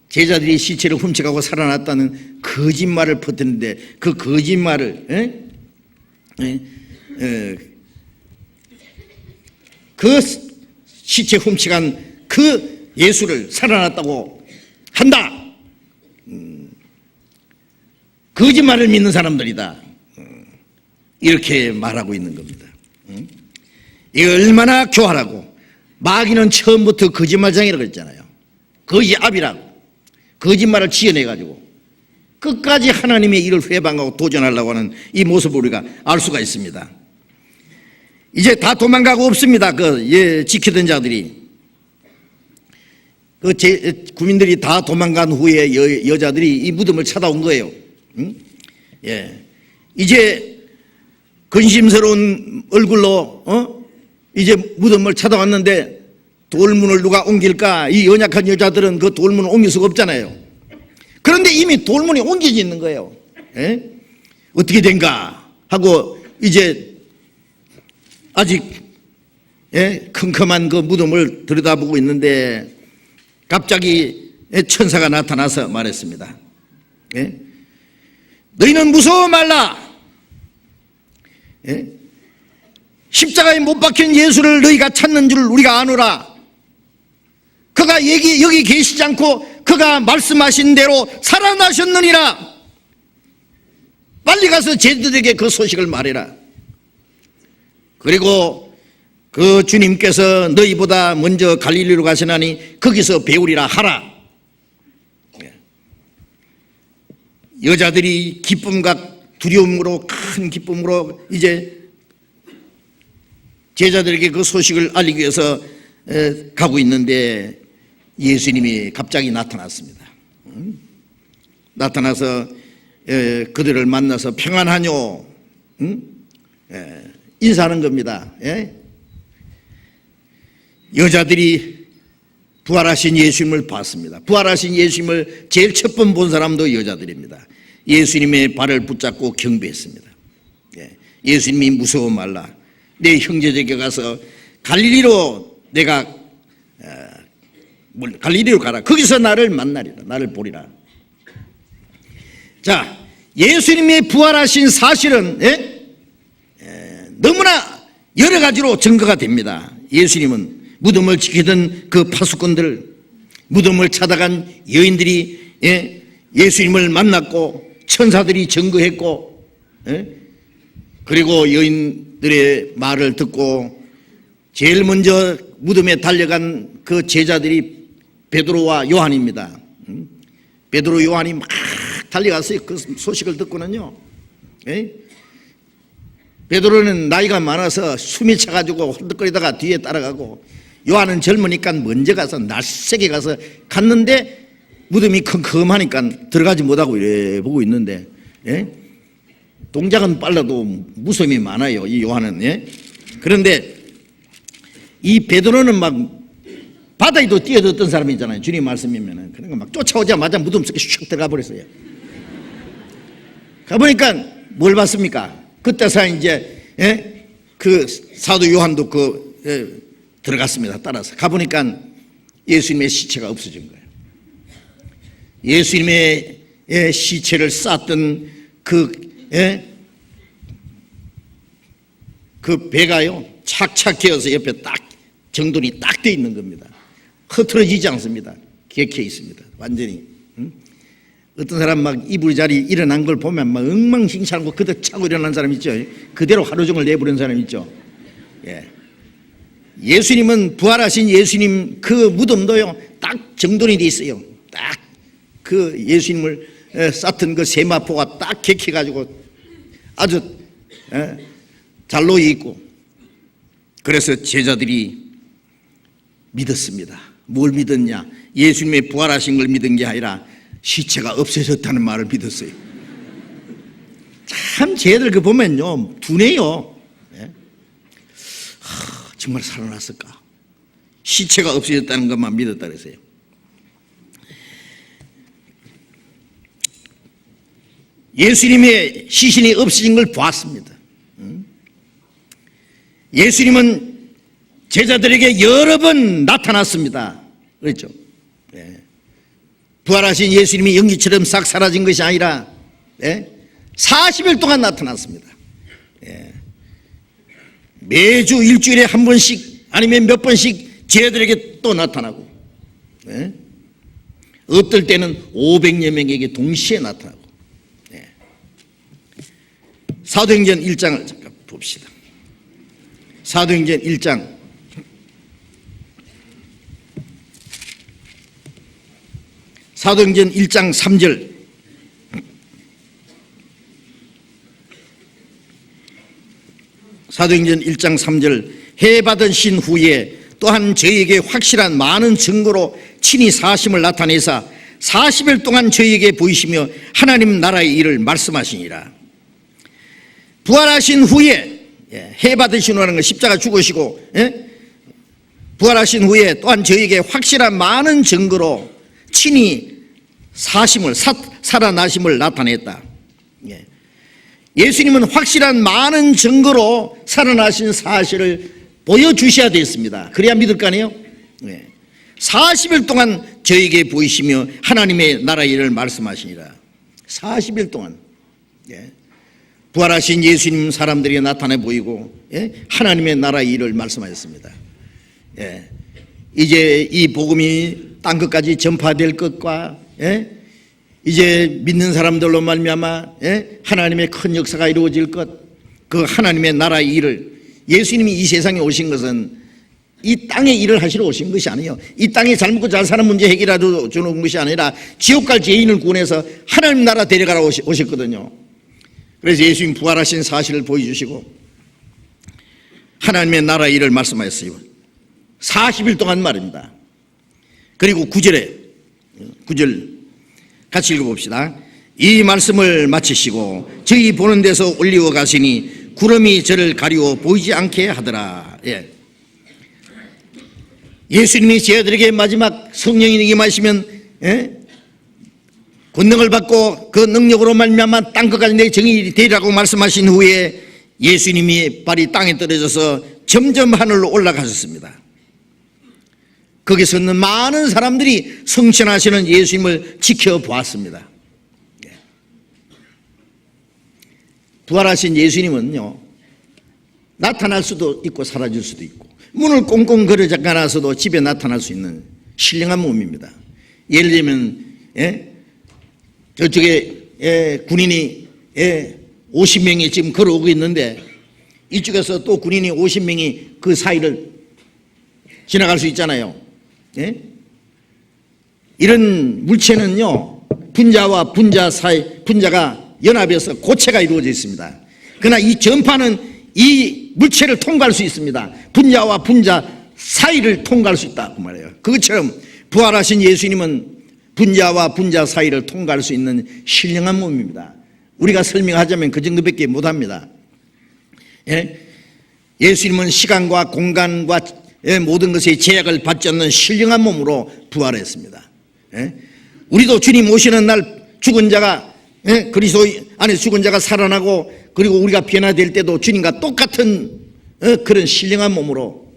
제자들이 시체를 훔쳐가고 살아났다는 거짓말을 퍼뜨리는데 그 거짓말을 그 시체 훔쳐간 그 예수를 살아났다고 한다. 거짓말을 믿는 사람들이다. 이렇게 말하고 있는 겁니다. 이거 얼마나 교활하고, 마귀는 처음부터 거짓말장이라고 그랬잖아요. 거짓압이라고. 거짓말을 지어내가지고 끝까지 하나님의 일을 회방하고 도전하려고 하는 이 모습을 우리가 알 수가 있습니다. 이제 다 도망가고 없습니다. 지키던 자들이. 구민들이 다 도망간 후에 여자들이 이 무덤을 찾아온 거예요. 예. 이제 근심스러운 얼굴로 이제 무덤을 찾아왔는데 돌문을 누가 옮길까? 이 연약한 여자들은 그 돌문을 옮길 수가 없잖아요. 그런데 이미 돌문이 옮겨져 있는 거예요. 예? 어떻게 된가 하고 이제 아직 컴컴한 그 무덤을 들여다보고 있는데 갑자기 천사가 나타나서 말했습니다. 예? 너희는 무서워 말라. 예? 십자가에 못 박힌 예수를 너희가 찾는 줄 우리가 아노라. 그가 여기 계시지 않고 그가 말씀하신 대로 살아나셨느니라. 빨리 가서 제자들에게 그 소식을 말해라. 그리고 그 주님께서 너희보다 먼저 갈릴리로 가시나니 거기서 배우리라 하라. 여자들이 기쁨과 두려움으로, 큰 기쁨으로 이제 제자들에게 그 소식을 알리기 위해서 가고 있는데 예수님이 갑자기 나타났습니다. 나타나서 그들을 만나서 평안하뇨 인사하는 겁니다. 여자들이 부활하신 예수님을 봤습니다. 부활하신 예수님을 제일 첫 번 본 사람도 여자들입니다. 예수님의 발을 붙잡고 경배했습니다. 예수님이 무서워 말라. 내 형제에게 가서 갈릴리로 갈릴리로 가라. 거기서 나를 만나리라. 나를 보리라. 자, 예수님의 부활하신 사실은 너무나 여러 가지로 증거가 됩니다. 예수님은 무덤을 지키던 그 파수꾼들, 무덤을 찾아간 여인들이 예수님을 만났고 천사들이 증거했고, 그리고 여인들의 말을 듣고 제일 먼저 무덤에 달려간 그 제자들이 베드로와 요한입니다. 베드로 요한이 막 달려가서 그 소식을 듣고는요, 베드로는 나이가 많아서 숨이 차가지고 헐떡거리다가 뒤에 따라가고, 요한은 젊으니까 먼저 가서 날쌔게 가서 갔는데 무덤이 컴컴하니까 들어가지 못하고 이래 보고 있는데, 동작은 빨라도 무서움이 많아요, 이 요한은. 그런데 이 베드로는 막 바다에도 뛰어들었던 사람이잖아요. 주님 말씀이면은. 그러니까 막 쫓아오자마자 무덤 속에 슉 들어가 버렸어요. 가보니까 뭘 봤습니까? 그때서 이제 그 사도 요한도 들어갔습니다. 따라서 가보니까 예수님의 시체가 없어진 거예요. 예수님의 시체를 쌌던 그 배가요 착착 기어서 옆에 딱 정돈이 딱 돼 있는 겁니다. 흐트러지지 않습니다. 객해 있습니다. 완전히. 어떤 사람 막 이불 자리 일어난 걸 보면 막 엉망진창하고 그대로 차고 일어난 사람 있죠. 그대로 하루 종일 내버린 사람 있죠. 예. 예수님은 부활하신 예수님 그 무덤도요 딱 정돈이 돼 있어요. 딱 그 예수님을 쌓던 그 세마포가 딱 객해가지고 아주 잘 놓여 있고, 그래서 제자들이 믿었습니다. 뭘 믿었냐? 예수님의 부활하신 걸 믿은 게 아니라 시체가 없어졌다는 말을 믿었어요. 참 쟤들 그 보면요 둔해요. 정말 살아났을까? 시체가 없어졌다는 것만 믿었다 그랬어요. 예수님의 시신이 없어진 걸 보았습니다. 예수님은 제자들에게 여러 번 나타났습니다. 그렇죠? 부활하신 예수님이 연기처럼 싹 사라진 것이 아니라 40일 동안 나타났습니다. 매주 일주일에 한 번씩 아니면 몇 번씩 제자들에게 또 나타나고, 어떨 때는 500여 명에게 동시에 나타나고. 사도행전 1장을 잠깐 봅시다. 사도행전 1장 사도행전 1장 3절. 사도행전 1장 3절. 해 받으신 후에 또한 저희에게 확실한 많은 증거로 친히 사심을 나타내사 40일 동안 저희에게 보이시며 하나님 나라의 일을 말씀하시니라. 부활하신 후에, 해 받으신 후라는 건 십자가 죽으시고, 부활하신 후에 또한 저희에게 확실한 많은 증거로 친히 사심을, 살아나심을 나타냈다. 예수님은 확실한 많은 증거로 살아나신 사실을 보여주셔야 됐습니다. 그래야 믿을 거 아니에요? 40일 동안 저에게 보이시며 하나님의 나라의 일을 말씀하시니라. 40일 동안 부활하신 예수님 사람들에게 나타내 보이고 하나님의 나라의 일을 말씀하셨습니다. 이제 이 복음이 땅 끝까지 전파될 것과 이제 믿는 사람들로 말미암아 하나님의 큰 역사가 이루어질 것, 그 하나님의 나라의 일을, 예수님이 이 세상에 오신 것은 이 땅에 일을 하시러 오신 것이 아니에요. 이 땅에 잘 먹고 잘 사는 문제 해결하러 주는 것이 아니라 지옥 갈 죄인을 구원해서 하나님 나라 데려가러 오셨거든요. 그래서 예수님 부활하신 사실을 보여주시고 하나님의 나라의 일을 말씀하셨어요. 40일 동안 말입니다. 그리고 9절 같이 읽어봅시다. 이 말씀을 마치시고 저희 보는 데서 올리워 가시니 구름이 저를 가리워 보이지 않게 하더라. 예수님이 제자들에게 마지막 성령이 임하시면 권능을 받고 그 능력으로 말미암아 땅 끝까지 내 정의이 되리라고 말씀하신 후에 예수님이 발이 땅에 떨어져서 점점 하늘로 올라가셨습니다. 거기서 있는 많은 사람들이 성천하시는 예수님을 지켜보았습니다. 부활하신 예수님은요, 나타날 수도 있고 사라질 수도 있고 문을 꽁꽁 걸어 잠가놔서도 집에 나타날 수 있는 신령한 몸입니다. 예를 들면 저쪽에 군인이 50명이 지금 걸어오고 있는데 이쪽에서 또 군인이 50명이 그 사이를 지나갈 수 있잖아요. 이런 물체는요, 분자와 분자 사이, 분자가 연합해서 고체가 이루어져 있습니다. 그러나 이 전파는 이 물체를 통과할 수 있습니다. 분자와 분자 사이를 통과할 수 있다 그 말이에요. 그것처럼 부활하신 예수님은 분자와 분자 사이를 통과할 수 있는 신령한 몸입니다. 우리가 설명하자면 그 정도밖에 못합니다. 예수님은 시간과 공간과 모든 것의 제약을 받지 않는 신령한 몸으로 부활했습니다. 우리도 주님 오시는 날 죽은 자가, 그리스도 안에 죽은 자가 살아나고, 그리고 우리가 변화될 때도 주님과 똑같은 그런 신령한 몸으로,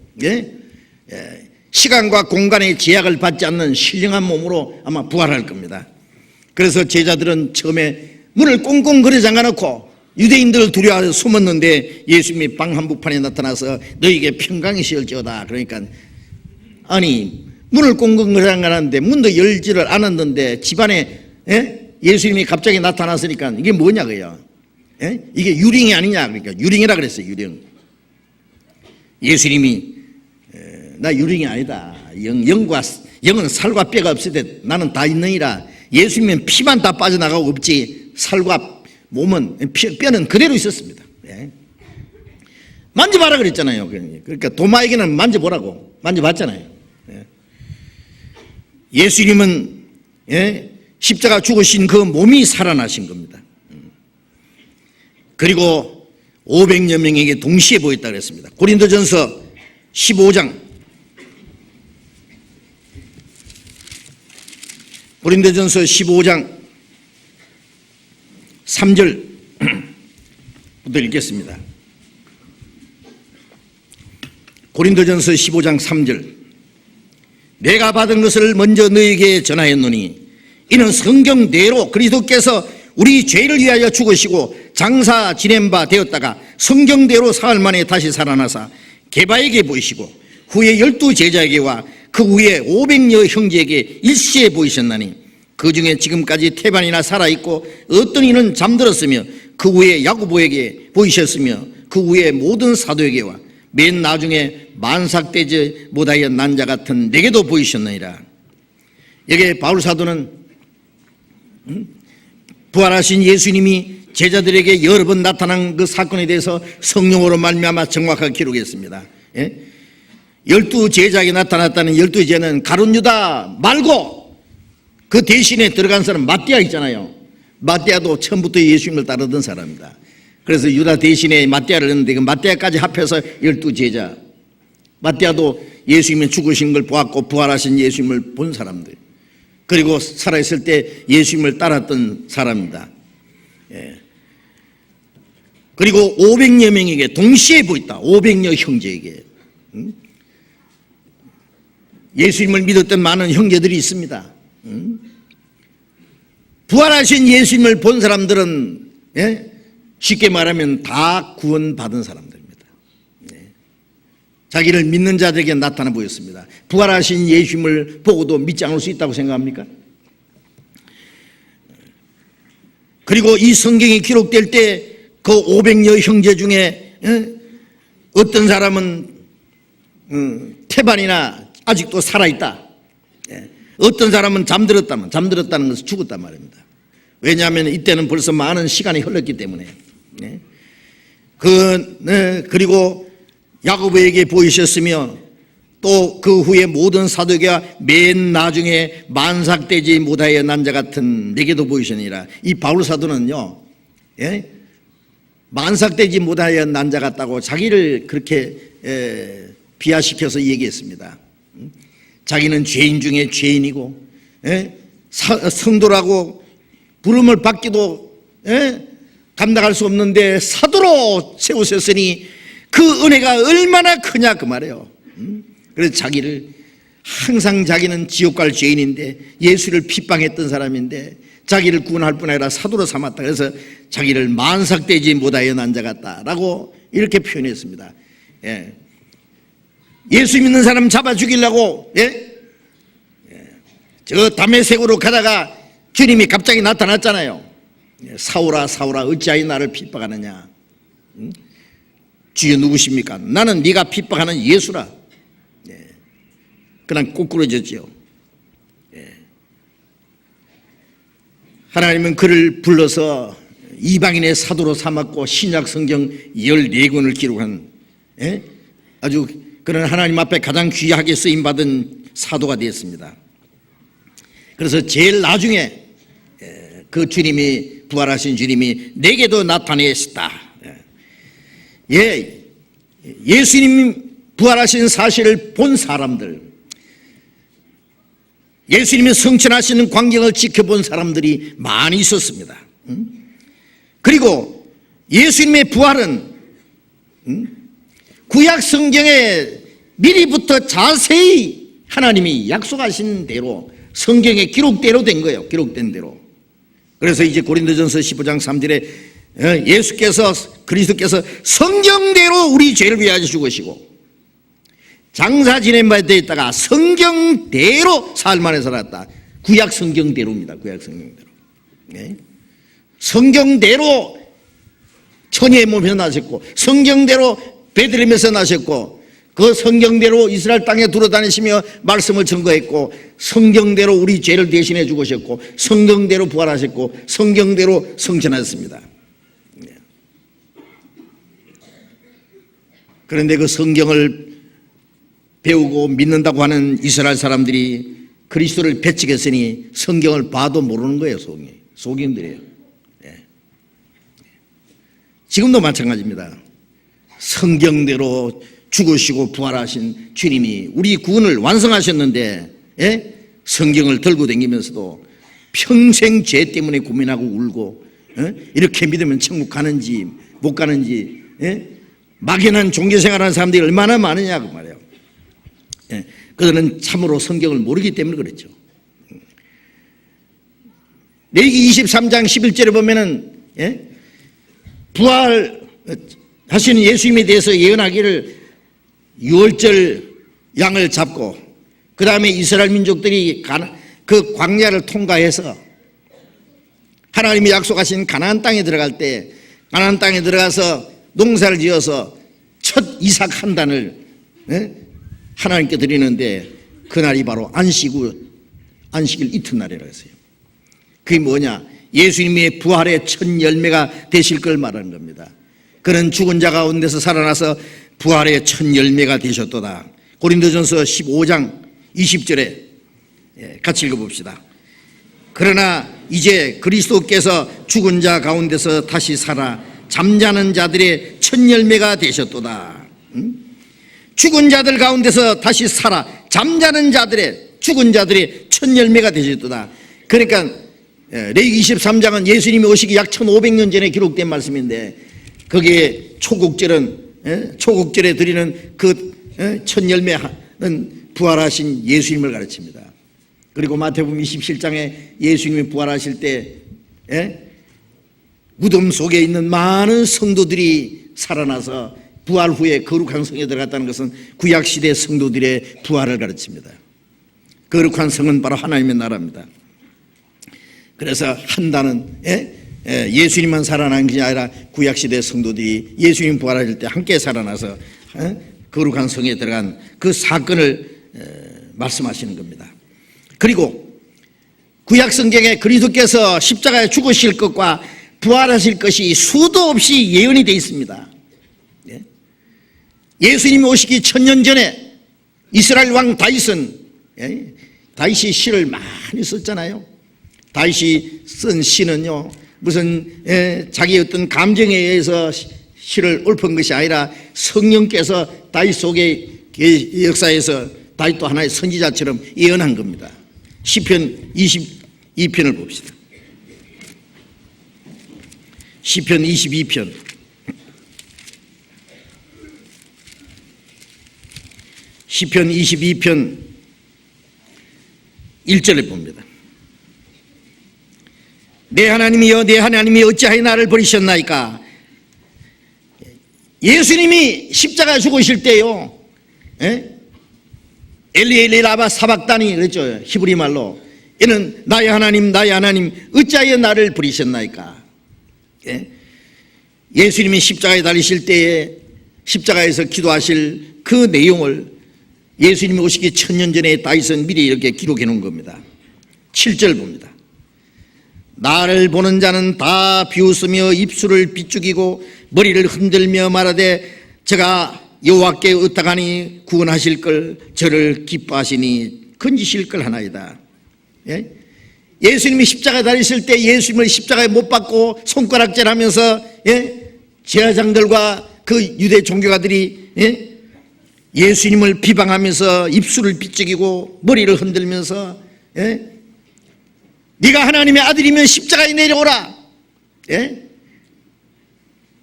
시간과 공간의 제약을 받지 않는 신령한 몸으로 아마 부활할 겁니다. 그래서 제자들은 처음에 문을 꽁꽁 걸어 잠가놓고 유대인들을 두려워해서 숨었는데 예수님이 방 한복판에 나타나서 너희에게 평강이 시을지어다. 그러니까 아니 문을 꽁꽁 걸어 잠가놨는데 문도 열지를 않았는데 집안에 예수님이 갑자기 나타났으니까 이게 뭐냐고요. 예? 이게 유령이 아니냐. 그러니까 유령이라 그랬어요. 유령. 예수님이 나 유령이 아니다. 영은 살과 뼈가 없을 때 나는 다 있느니라. 예수님은 피만 다 빠져나가고 없지 살과 몸은 뼈는 그대로 있었습니다. 예? 만져봐라 그랬잖아요. 그러니까 도마에게는 만져보라고 만져봤잖아요. 예? 예수님은 십자가 죽으신 그 몸이 살아나신 겁니다. 그리고 500여 명에게 동시에 보였다 그랬습니다. 고린도전서 15장 고린도전서 15장 3절부터 읽겠습니다. 고린도전서 15장 3절 내가 받은 것을 먼저 너에게 전하였노니 이는 성경대로 그리스도께서 우리 죄를 위하여 죽으시고 장사 지낸 바 되었다가 성경대로 사흘 만에 다시 살아나사 게바에게 보이시고 후에 12 제자에게와 그 후에 500여 형제에게 일시에 보이셨나니 그 중에 지금까지 태반이나 살아있고 어떤 이는 잠들었으며 그 후에 야고보에게 보이셨으며 그 후에 모든 사도에게와 맨 나중에 만삭되지 못하여 난 자 같은 내게도 보이셨느니라. 여기에 바울 사도는 부활하신 예수님이 제자들에게 여러 번 나타난 그 사건에 대해서 성령으로 말미암아 정확하게 기록했습니다. 12 제자에게 나타났다는 12 제자는 가룟 유다 말고 그 대신에 들어간 사람 마띠아 있잖아요. 마띠아도 처음부터 예수님을 따르던 사람입니다. 그래서 유다 대신에 마띠아를 넣는데 그 마띠아까지 합해서 12 제자. 마띠아도 예수님이 죽으신 걸 보았고 부활하신 예수님을 본 사람들. 그리고 살아있을 때 예수님을 따랐던 사람입니다. 그리고 500여 명에게 동시에 보였다. 500여 형제에게. 예수님을 믿었던 많은 형제들이 있습니다. 부활하신 예수님을 본 사람들은 쉽게 말하면 다 구원받은 사람들입니다. 자기를 믿는 자들에게 나타나 보였습니다. 부활하신 예수님을 보고도 믿지 않을 수 있다고 생각합니까? 그리고 이 성경이 기록될 때 그 500여 형제 중에 어떤 사람은 태반이나 아직도 살아있다. 어떤 사람은 잠들었다는 것은 죽었단 말입니다. 왜냐하면 이때는 벌써 많은 시간이 흘렀기 때문에. 그리고 야고보에게 보이셨으며 또 그 후에 모든 사도가 맨 나중에 만삭되지 못하여 난 자 같은 내게도 보이시니라. 이 바울 사도는요, 만삭되지 못하여 난 자 같다고 자기를 그렇게 비하시켜서 얘기했습니다. 자기는 죄인 중에 죄인이고 성도라고 부름을 받기도 감당할 수 없는데 사도로 세우셨으니 그 은혜가 얼마나 크냐 그 말이에요. 그래서 자기를 항상 자기는 지옥 갈 죄인인데 예수를 핍박했던 사람인데 자기를 구원할 뿐 아니라 사도로 삼았다. 그래서 자기를 만삭되지 못하여 난 자 같다라고 이렇게 표현했습니다. 예수 믿는 사람 잡아 죽이려고 저 다메섹으로 가다가 주님이 갑자기 나타났잖아요. 사울아 사울아 어찌하여 나를 핍박하느냐. 주여 누구십니까? 나는 네가 핍박하는 예수라. 그냥 꼬꾸러졌죠. 하나님은 그를 불러서 이방인의 사도로 삼았고 신약 성경 14권을 기록한 아주 그는 하나님 앞에 가장 귀하게 쓰임받은 사도가 되었습니다. 그래서 제일 나중에 그 주님이 부활하신 주님이 내게도 나타내셨다. 예수님 부활하신 사실을 본 사람들, 예수님이 성천하시는 광경을 지켜본 사람들이 많이 있었습니다. 그리고 예수님의 부활은 구약 성경에 미리부터 자세히 하나님이 약속하신 대로 성경에 기록대로 된 거예요. 기록된 대로. 그래서 이제 고린도전서 15장 3절에 예수께서 그리스도께서 성경대로 우리 죄를 위하여 죽으시고 장사 지낸 바에 있다가 성경대로 사흘 만에 살았다. 구약 성경대로입니다. 구약 성경대로. 성경대로 천의 몸에서 나셨고 성경대로 베들레헴에서 나셨고 그 성경대로 이스라엘 땅에 돌아다니시며 말씀을 증거했고 성경대로 우리 죄를 대신해 죽으셨고 성경대로 부활하셨고 성경대로 성천하셨습니다. 그런데 그 성경을 배우고 믿는다고 하는 이스라엘 사람들이 그리스도를 배척했으니 성경을 봐도 모르는 거예요. 속임들이에요. 지금도 마찬가지입니다. 성경대로 죽으시고 부활하신 주님이 우리 구원을 완성하셨는데 성경을 들고 다니면서도 평생 죄 때문에 고민하고 울고 이렇게 믿으면 천국 가는지 못 가는지 막연한 종교생활하는 사람들이 얼마나 많으냐 그 말이에요. 그들은 참으로 성경을 모르기 때문에 그렇죠. 레위기 23장 11절에 보면은 부활하시는 예수님에 대해서 예언하기를 6월절 양을 잡고 그 다음에 이스라엘 민족들이 그 광야를 통과해서 하나님이 약속하신 가나안 땅에 들어갈 때 가나안 땅에 들어가서 농사를 지어서 첫 이삭 한 단을 하나님께 드리는데 그날이 바로 안식일 이튿날이라고 했어요. 그게 뭐냐? 예수님의 부활의 첫 열매가 되실 걸 말하는 겁니다. 그는 죽은 자 가운데서 살아나서 부활의 첫 열매가 되셨도다. 고린도전서 15장 20절에 같이 읽어봅시다. 그러나 이제 그리스도께서 죽은 자 가운데서 다시 살아 잠자는 자들의 첫 열매가 되셨도다. 죽은 자들 가운데서 다시 살아 잠자는 자들의 죽은 자들의 첫 열매가 되셨도다. 그러니까 레위기 23장은 예수님이 오시기 약 1500년 전에 기록된 말씀인데 거기에 초국절에 드리는 그 첫 열매는 부활하신 예수님을 가르칩니다. 그리고 마태복음 27장에 예수님이 부활하실 때 무덤 속에 있는 많은 성도들이 살아나서 부활 후에 거룩한 성에 들어갔다는 것은 구약시대 성도들의 부활을 가르칩니다. 거룩한 성은 바로 하나님의 나라입니다. 그래서 한다는 예수님만 살아난 게 아니라 구약시대 성도들이 예수님 부활하실 때 함께 살아나서 거룩한 성에 들어간 그 사건을 말씀하시는 겁니다. 그리고 구약성경에 그리스도께서 십자가에 죽으실 것과 부활하실 것이 수도 없이 예언이 되어 있습니다. 예수님이 오시기 1000년 전에 이스라엘 왕 다윗이 시를 많이 썼잖아요. 다윗이 쓴 시는요 무슨 자기 어떤 감정에 의해서 시를 읊은 것이 아니라 성령께서 다윗 속의 역사에서 다윗도 하나의 선지자처럼 예언한 겁니다. 시편 22편을 봅시다. 시편 22편 시편 22편 1절에 봅니다. 내 하나님이여 내 하나님이 어찌하여 나를 버리셨나이까. 예수님이 십자가에 죽으실 때요 엘리 엘리 라마 사박다니 그랬죠. 히브리 말로 이는 나의 하나님 어찌하여 나를 버리셨나이까. 예수님이 십자가에 달리실 때에 십자가에서 기도하실 그 내용을 예수님이 오시기 1000년 전에 다윗은 미리 이렇게 기록해 놓은 겁니다. 7절 봅니다. 나를 보는 자는 다 비웃으며 입술을 비죽이고 머리를 흔들며 말하되 제가 여호와께 의탁하니 구원하실 걸 저를 기뻐하시니 건지실 걸 하나이다. 예수님이 십자가에 달리실 때 예수님을 십자가에 못 박고 손가락질하면서 제사장들과 그 유대 종교가들이 예수님을 비방하면서 입술을 비죽이고 머리를 흔들면서 네가 하나님의 아들이면 십자가에 내려오라.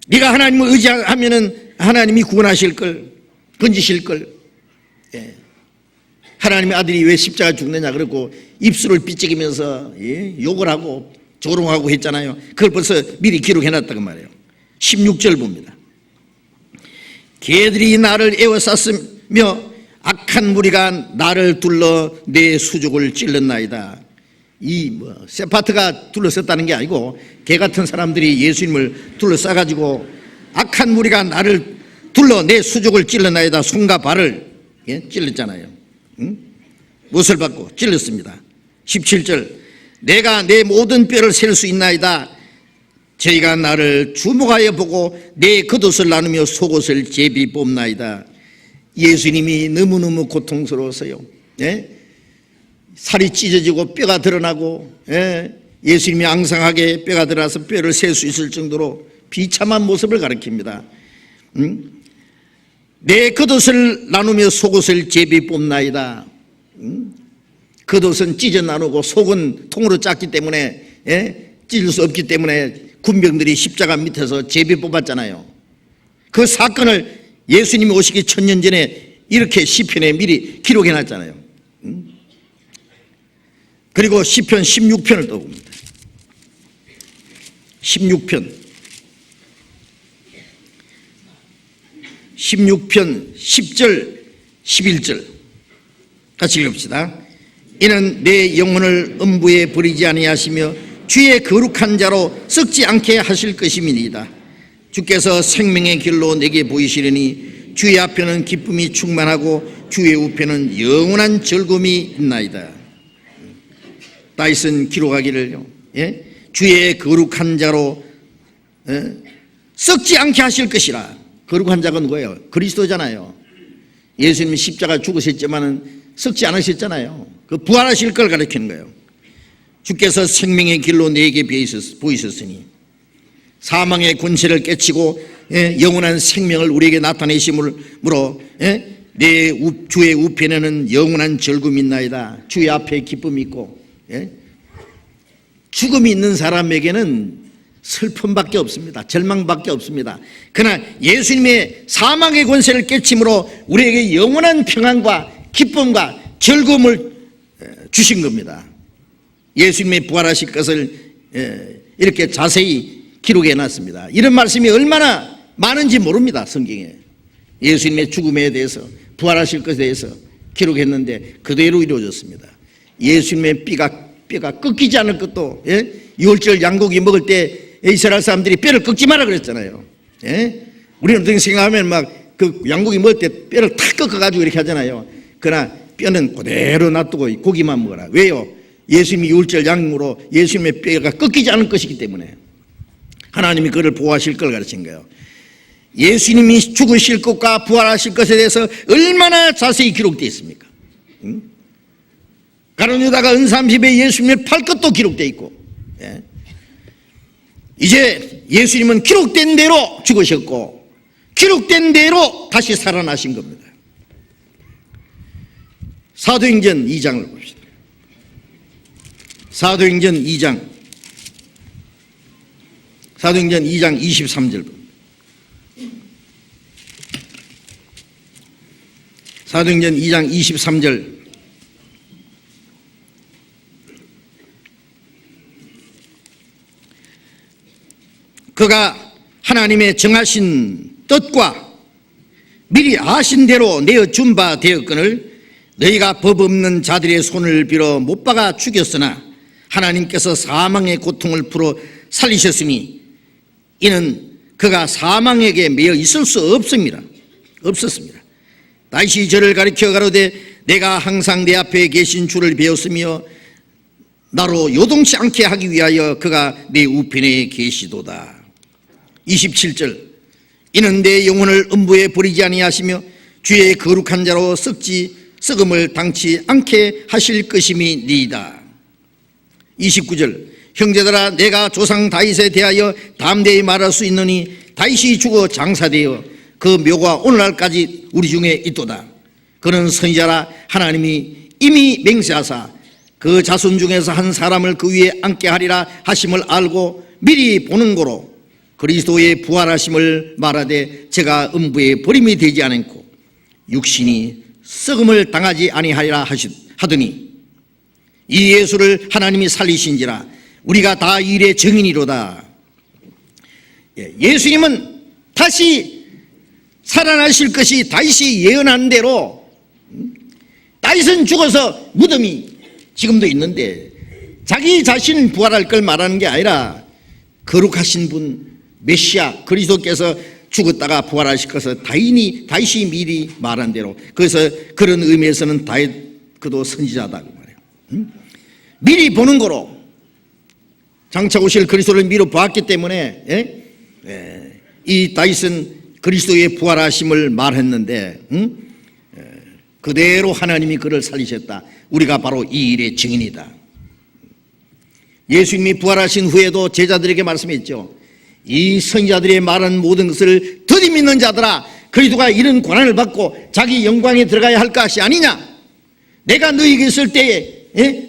네가 하나님을 의지하면은 하나님이 구원하실 걸 건지실 걸. 하나님의 아들이 왜 십자가에 죽느냐 그러고 입술을 비찍이면서 욕을 하고 조롱하고 했잖아요. 그걸 벌써 미리 기록해놨다고 말이에요. 16절 봅니다. 개들이 나를 에워쌌으며 악한 무리가 나를 둘러 내 수족을 찔렀나이다. 세파트가 둘러섰다는 게 아니고 개 같은 사람들이 예수님을 둘러싸가지고 악한 무리가 나를 둘러 내 수족을 찔러나이다. 손과 발을 찔렀잖아요. 못을 받고 찔렀습니다. 17절 내가 내 모든 뼈를 셀 수 있나이다. 저희가 나를 주목하여 보고 내 겉옷을 나누며 속옷을 제비 뽑나이다. 예수님이 너무너무 고통스러웠어요. 살이 찢어지고 뼈가 드러나고 예수님이 앙상하게 뼈가 드러나서 뼈를 셀 수 있을 정도로 비참한 모습을 가리킵니다. 내 겉옷을 나누며 속옷을 제비 뽑나이다. 겉옷은 찢어 나누고 속은 통으로 짰기 때문에 찢을 수 없기 때문에 군병들이 십자가 밑에서 제비 뽑았잖아요. 그 사건을 예수님이 오시기 1000년 전에 이렇게 시편에 미리 기록해 놨잖아요. 그리고 시편 16편을 또 봅니다. 16편 10절 11절 같이 읽읍시다. 이는 내 영혼을 음부에 버리지 아니하시며 주의 거룩한 자로 썩지 않게 하실 것임이니이다. 주께서 생명의 길로 내게 보이시려니 주의 앞에는 기쁨이 충만하고 주의 우편은 영원한 즐거움이 있나이다. 다윗은 기록하기를요, 주의 거룩한 자로 썩지 않게 하실 것이라. 거룩한 자가 누구예요? 그리스도잖아요. 예수님이 십자가 죽으셨지만은 썩지 않으셨잖아요. 그 부활하실 걸 가리키는 거예요. 주께서 생명의 길로 내게 보이셨으니 사망의 권세를 깨치고 영원한 생명을 우리에게 나타내심으로 내 주의 우편에는 영원한 즐거움이 있나이다. 주의 앞에 기쁨이 있고 죽음이 있는 사람에게는 슬픔밖에 없습니다. 절망밖에 없습니다. 그러나 예수님의 사망의 권세를 깨침으로 우리에게 영원한 평안과 기쁨과 즐거움을 주신 겁니다. 예수님의 부활하실 것을 이렇게 자세히 기록해 놨습니다. 이런 말씀이 얼마나 많은지 모릅니다. 성경에 예수님의 죽음에 대해서 부활하실 것에 대해서 기록했는데 그대로 이루어졌습니다. 예수님의 뼈가 꺾이지 않을 것도 6월절 양고기 먹을 때 이스라엘 사람들이 뼈를 꺾지 마라 그랬잖아요. 우리는 어떻게 생각하면 막 그 양고기 먹을 때 뼈를 탁 꺾어가지고 이렇게 하잖아요. 그러나 뼈는 그대로 놔두고 고기만 먹어라. 왜요? 예수님이 6월절 양으로 예수님의 뼈가 꺾이지 않을 것이기 때문에 하나님이 그를 보호하실 걸 가르친 거예요. 예수님이 죽으실 것과 부활하실 것에 대해서 얼마나 자세히 기록되어 있습니까? 가룟 유다가 은삼십에 예수님을 팔 것도 기록되어 있고, 이제 예수님은 기록된 대로 죽으셨고 기록된 대로 다시 살아나신 겁니다. 사도행전 2장을 봅시다. 사도행전 2장 23절. 사도행전 2장 23절. 그가 하나님의 정하신 뜻과 미리 아신 대로 내어 준 바 되었거늘 너희가 법 없는 자들의 손을 빌어 못 박아 죽였으나 하나님께서 사망의 고통을 풀어 살리셨으니 이는 그가 사망에게 매여 있을 수 없었습니다. 다시 저를 가리켜 가로되 내가 항상 내 앞에 계신 주를 배웠으며 나로 요동치 않게 하기 위하여 그가 내 우편에 계시도다. 27절 이는 내 영혼을 음부에 버리지 아니하시며 주의 거룩한 자로 썩음을 당치 않게 하실 것임이니이다. 29절 형제들아 내가 조상 다윗에 대하여 담대히 말할 수 있느니 다윗이 죽어 장사되어 그 묘가 오늘날까지 우리 중에 있도다. 그는 선지자라 하나님이 이미 맹세하사 그 자손 중에서 한 사람을 그 위에 앉게 하리라 하심을 알고 미리 보는 고로 그리스도의 부활하심을 말하되 제가 음부에 버림이 되지 않고 육신이 썩음을 당하지 아니하리라 하더니 이 예수를 하나님이 살리신지라 우리가 다 일의 증인이로다. 예수님은 다시 살아나실 것이 다윗이 예언한 대로 다윗은 죽어서 무덤이 지금도 있는데 자기 자신 부활할 걸 말하는 게 아니라 거룩하신 분 메시아 그리스도께서 죽었다가 부활하실 것을 다윗이 미리 말한 대로, 그래서 그런 의미에서는 다윗 그도 선지자다고 말해요. 미리 보는 거로 장차 오실 그리스도를 미리 보았기 때문에 이 다윗은 그리스도의 부활하심을 말했는데 그대로 하나님이 그를 살리셨다. 우리가 바로 이 일의 증인이다. 예수님이 부활하신 후에도 제자들에게 말씀했죠. 이 선지자들이 말한 모든 것을 더디 믿는 자들아, 그리스도가 이런 고난을 받고 자기 영광에 들어가야 할 것이 아니냐. 내가 너희에게 있을 때에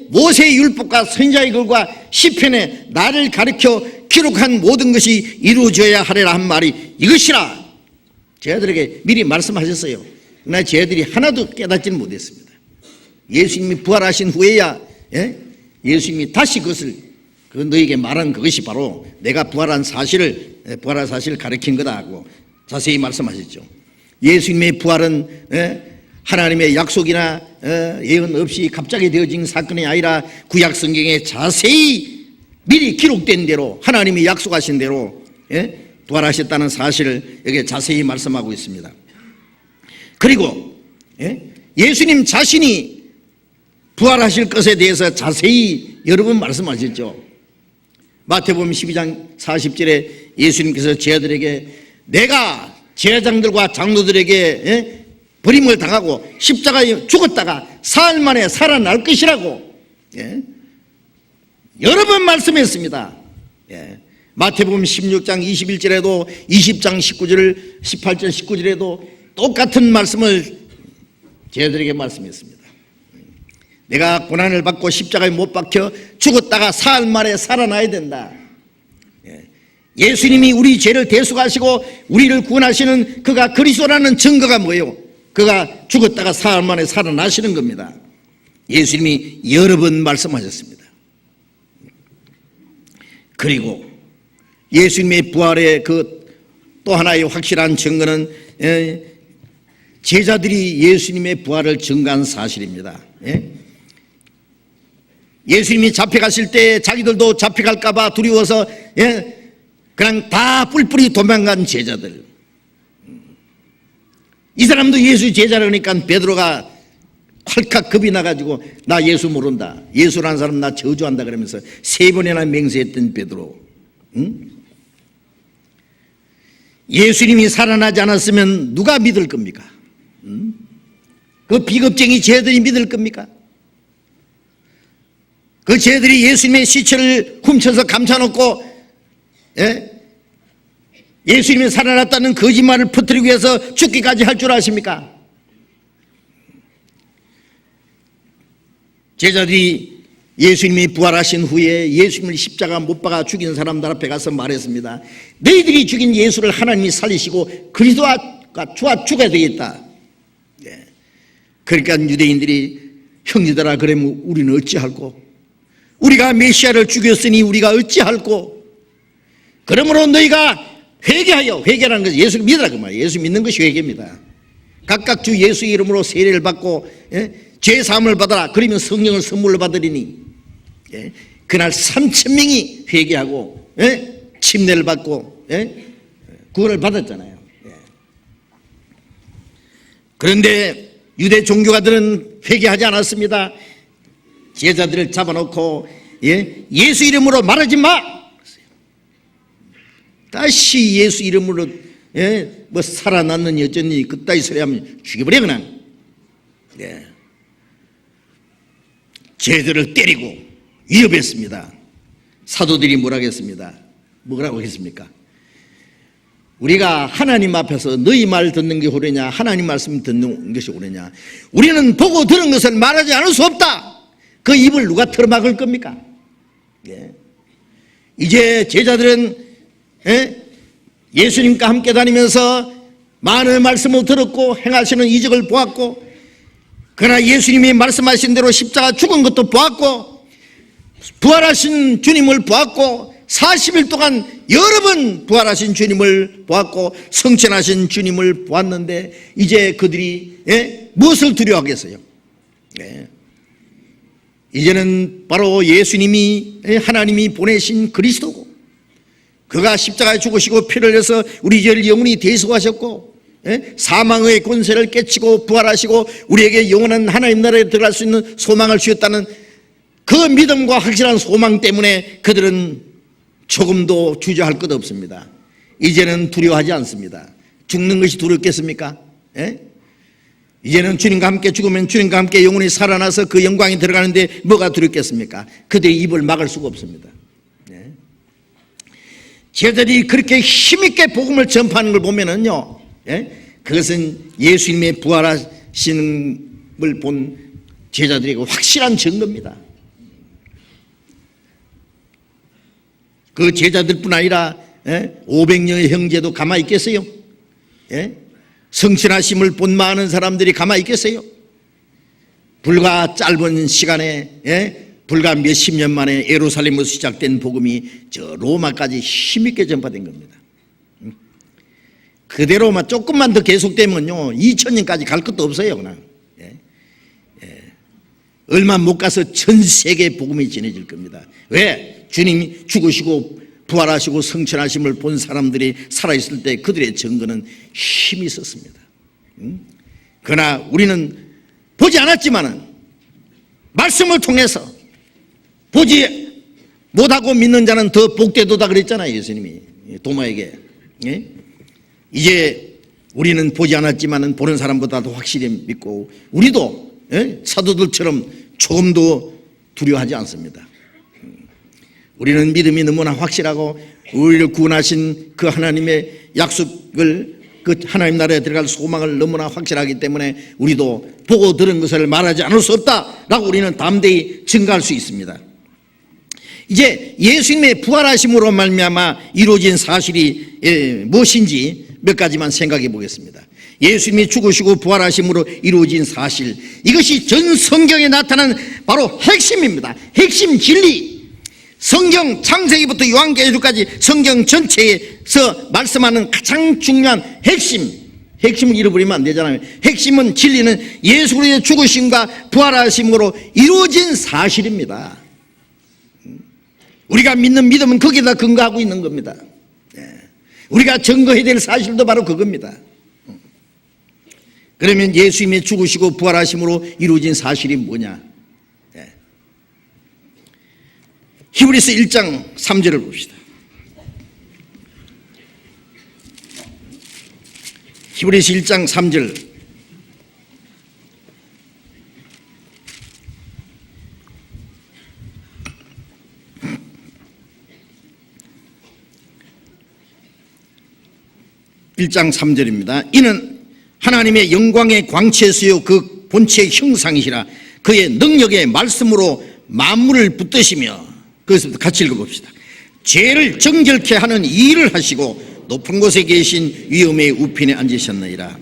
모세의 율법과 선지자의 글과 시편에 나를 가르쳐 기록한 모든 것이 이루어져야 하리라 한 말이 이것이라. 제자들에게 미리 말씀하셨어요. 그러나 제자들이 하나도 깨닫지는 못했습니다. 예수님이 부활하신 후에야 예수님이 다시 그것을 너에게 말한 그것이 바로 내가 부활한 사실을 가르친 거다 하고 자세히 말씀하셨죠. 예수님의 부활은 하나님의 약속이나 예언 없이 갑자기 되어진 사건이 아니라 구약 성경에 자세히 미리 기록된 대로 하나님이 약속하신 대로 부활하셨다는 사실을 여기 자세히 말씀하고 있습니다. 그리고 예수님 자신이 부활하실 것에 대해서 자세히 여러 번 말씀하셨죠. 마태복음 12장 40절에 예수님께서 제자들에게 내가 제사장들과 장로들에게 버림을 당하고 십자가에 죽었다가 사흘 만에 살아날 것이라고 여러 번 말씀했습니다. 마태복음 16장 21절에도 20장 19절 18절 19절에도 똑같은 말씀을 제자들에게 말씀했습니다. 내가 고난을 받고 십자가에 못 박혀 죽었다가 사흘 만에 살아나야 된다. 예수님이 우리 죄를 대속하시고 우리를 구원하시는 그가 그리스도라는 증거가 뭐예요? 그가 죽었다가 사흘 만에 살아나시는 겁니다. 예수님이 여러 번 말씀하셨습니다. 그리고 예수님의 부활의 그 또 하나의 확실한 증거는 제자들이 예수님의 부활을 증거한 사실입니다. 예수님이 잡혀가실 때 자기들도 잡혀갈까 봐 두려워서 그냥 다 뿔뿔이 도망간 제자들. 이 사람도 예수 제자라 그러니까 베드로가 헐칵 겁이 나가지고 나 예수 모른다, 예수라는 사람 나 저주한다 그러면서 3번이나 맹세했던 베드로. 예수님이 살아나지 않았으면 누가 믿을 겁니까? 그 비겁쟁이 제자들이 믿을 겁니까? 그 제자들이 예수님의 시체를 훔쳐서 감춰놓고 예수님이 살아났다는 거짓말을 퍼뜨리기 위해서 죽기까지 할 줄 아십니까? 제자들이 예수님이 부활하신 후에 예수님을 십자가 못 박아 죽인 사람들 앞에 가서 말했습니다. 너희들이 죽인 예수를 하나님이 살리시고 그리스도와 죽어야 되겠다. 그러니까 유대인들이 형제들아 그러면 우리는 어찌할꼬? 우리가 메시아를 죽였으니 우리가 어찌할꼬? 그러므로 너희가 회개하여, 회개라는 것은 예수를 믿으라 그 말이에요. 예수 믿는 것이 회개입니다. 각각 주 예수 이름으로 세례를 받고 죄 사함을 받아라. 그러면 성령을 선물로 받으리니 그날 3,000명이 회개하고 침례를 받고 구원을 받았잖아요. 그런데 유대 종교가들은 회개하지 않았습니다. 제자들을 잡아놓고 예수 이름으로 말하지 마. 다시 예수 이름으로 뭐 살아났느니 어쩌니 그따위 소리 하면 죽여버려 그냥. 제자들을 때리고 위협했습니다. 사도들이 뭐라고 했습니다? 뭐라고 했습니까? 우리가 하나님 앞에서 너희 말 듣는 게 옳으냐 하나님 말씀 듣는 것이 옳으냐, 우리는 보고 들은 것을 말하지 않을 수 없다. 그 입을 누가 틀어막을 겁니까? 이제 제자들은 예수님과 함께 다니면서 많은 말씀을 들었고 행하시는 이적을 보았고, 그러나 예수님이 말씀하신 대로 십자가 죽은 것도 보았고 부활하신 주님을 보았고 40일 동안 여러 번 부활하신 주님을 보았고 성천하신 주님을 보았는데 이제 그들이 무엇을 두려워하겠어요? 이제는 바로 예수님이 하나님이 보내신 그리스도고, 그가 십자가에 죽으시고 피를 흘려서 우리 죄를 영원히 대속하셨고, 사망의 권세를 깨치고 부활하시고 우리에게 영원한 하나님 나라에 들어갈 수 있는 소망을 주셨다는 그 믿음과 확실한 소망 때문에 그들은 조금도 주저할 것 없습니다. 이제는 두려워하지 않습니다. 죽는 것이 두렵겠습니까? 이제는 주님과 함께 죽으면 주님과 함께 영원히 살아나서 그 영광에 들어가는데 뭐가 두렵겠습니까? 그들의 입을 막을 수가 없습니다. 제자들이 그렇게 힘있게 복음을 전파하는 걸 보면은요, 그것은 예수님의 부활하시는 걸 본 제자들에게 확실한 증거입니다. 그 제자들뿐 아니라 500명의 형제도 가만히 있겠어요? 성신하심을 본 많은 사람들이 가만히 있겠어요? 불과 짧은 시간에 불과 몇십 년 만에 예루살렘에서 시작된 복음이 저 로마까지 힘있게 전파된 겁니다. 그대로만 조금만 더 계속되면요 2000년까지 갈 것도 없어요. 그냥 얼마 못 가서 전 세계 복음이 전해질 겁니다. 왜? 주님이 죽으시고 부활하시고 성천하심을 본 사람들이 살아있을 때 그들의 증거는 힘이 있었습니다. 그러나 우리는 보지 않았지만은 말씀을 통해서 보지 못하고 믿는 자는 더 복되도다 그랬잖아요. 예수님이 도마에게. 이제 우리는 보지 않았지만은 보는 사람보다 더 확실히 믿고 우리도 사도들처럼 조금도 두려워하지 않습니다. 우리는 믿음이 너무나 확실하고 우리를 구원하신 그 하나님의 약속을, 그 하나님 나라에 들어갈 소망을 너무나 확실하기 때문에 우리도 보고 들은 것을 말하지 않을 수 없다라고 우리는 담대히 증거할 수 있습니다. 이제 예수님의 부활하심으로 말미암아 이루어진 사실이 무엇인지 몇 가지만 생각해 보겠습니다. 예수님이 죽으시고 부활하심으로 이루어진 사실, 이것이 전 성경에 나타난 바로 핵심입니다. 핵심 진리. 성경 창세기부터 요한계시록까지 성경 전체에서 말씀하는 가장 중요한 핵심을 잃어버리면 안 되잖아요. 핵심은, 진리는 예수 그리스도의 죽으심과 부활하심으로 이루어진 사실입니다. 우리가 믿는 믿음은 거기에다 근거하고 있는 겁니다. 우리가 증거해야 될 사실도 바로 그겁니다. 그러면 예수님이 죽으시고 부활하심으로 이루어진 사실이 뭐냐? 히브리서 1장 3절을 봅시다. 히브리서 1장 3절. (1장 3절입니다) 이는 하나님의 영광의 광채수요 그 본체의 형상이시라 그의 능력의 말씀으로 만물을 붙드시며, 그것부터 같이 읽어봅시다. 죄를 정결케 하는 일을 하시고 높은 곳에 계신 위엄의 우편에 앉으셨느니라.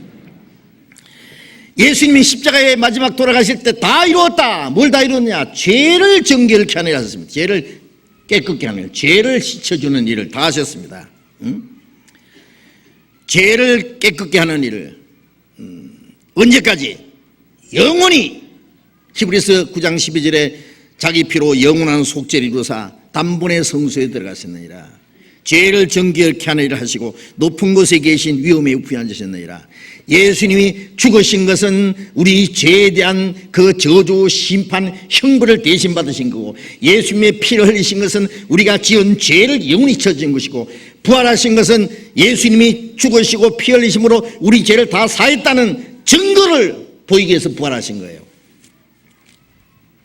예수님이 십자가에 마지막 돌아가실 때 다 이루었다. 뭘 다 이루었냐? 죄를 정결케 하는 일을 하셨습니다. 죄를 깨끗게 하는 일, 죄를 씻어주는 일을 다 하셨습니다. 죄를 깨끗게 하는 일을 언제까지? 영원히. 히브리서 9장 12절에 자기 피로 영원한 속죄를 이루사 단번에 성소에 들어가셨느니라. 죄를 정결케 하는 일을 하시고 높은 곳에 계신 위엄의 우편에 앉으셨느니라. 예수님이 죽으신 것은 우리 죄에 대한 그 저주, 심판, 형벌을 대신 받으신 거고, 예수님의 피를 흘리신 것은 우리가 지은 죄를 영원히 져진 것이고, 부활하신 것은 예수님이 죽으시고 피 흘리심으로 우리 죄를 다 사했다는 증거를 보이기 위해서 부활하신 거예요.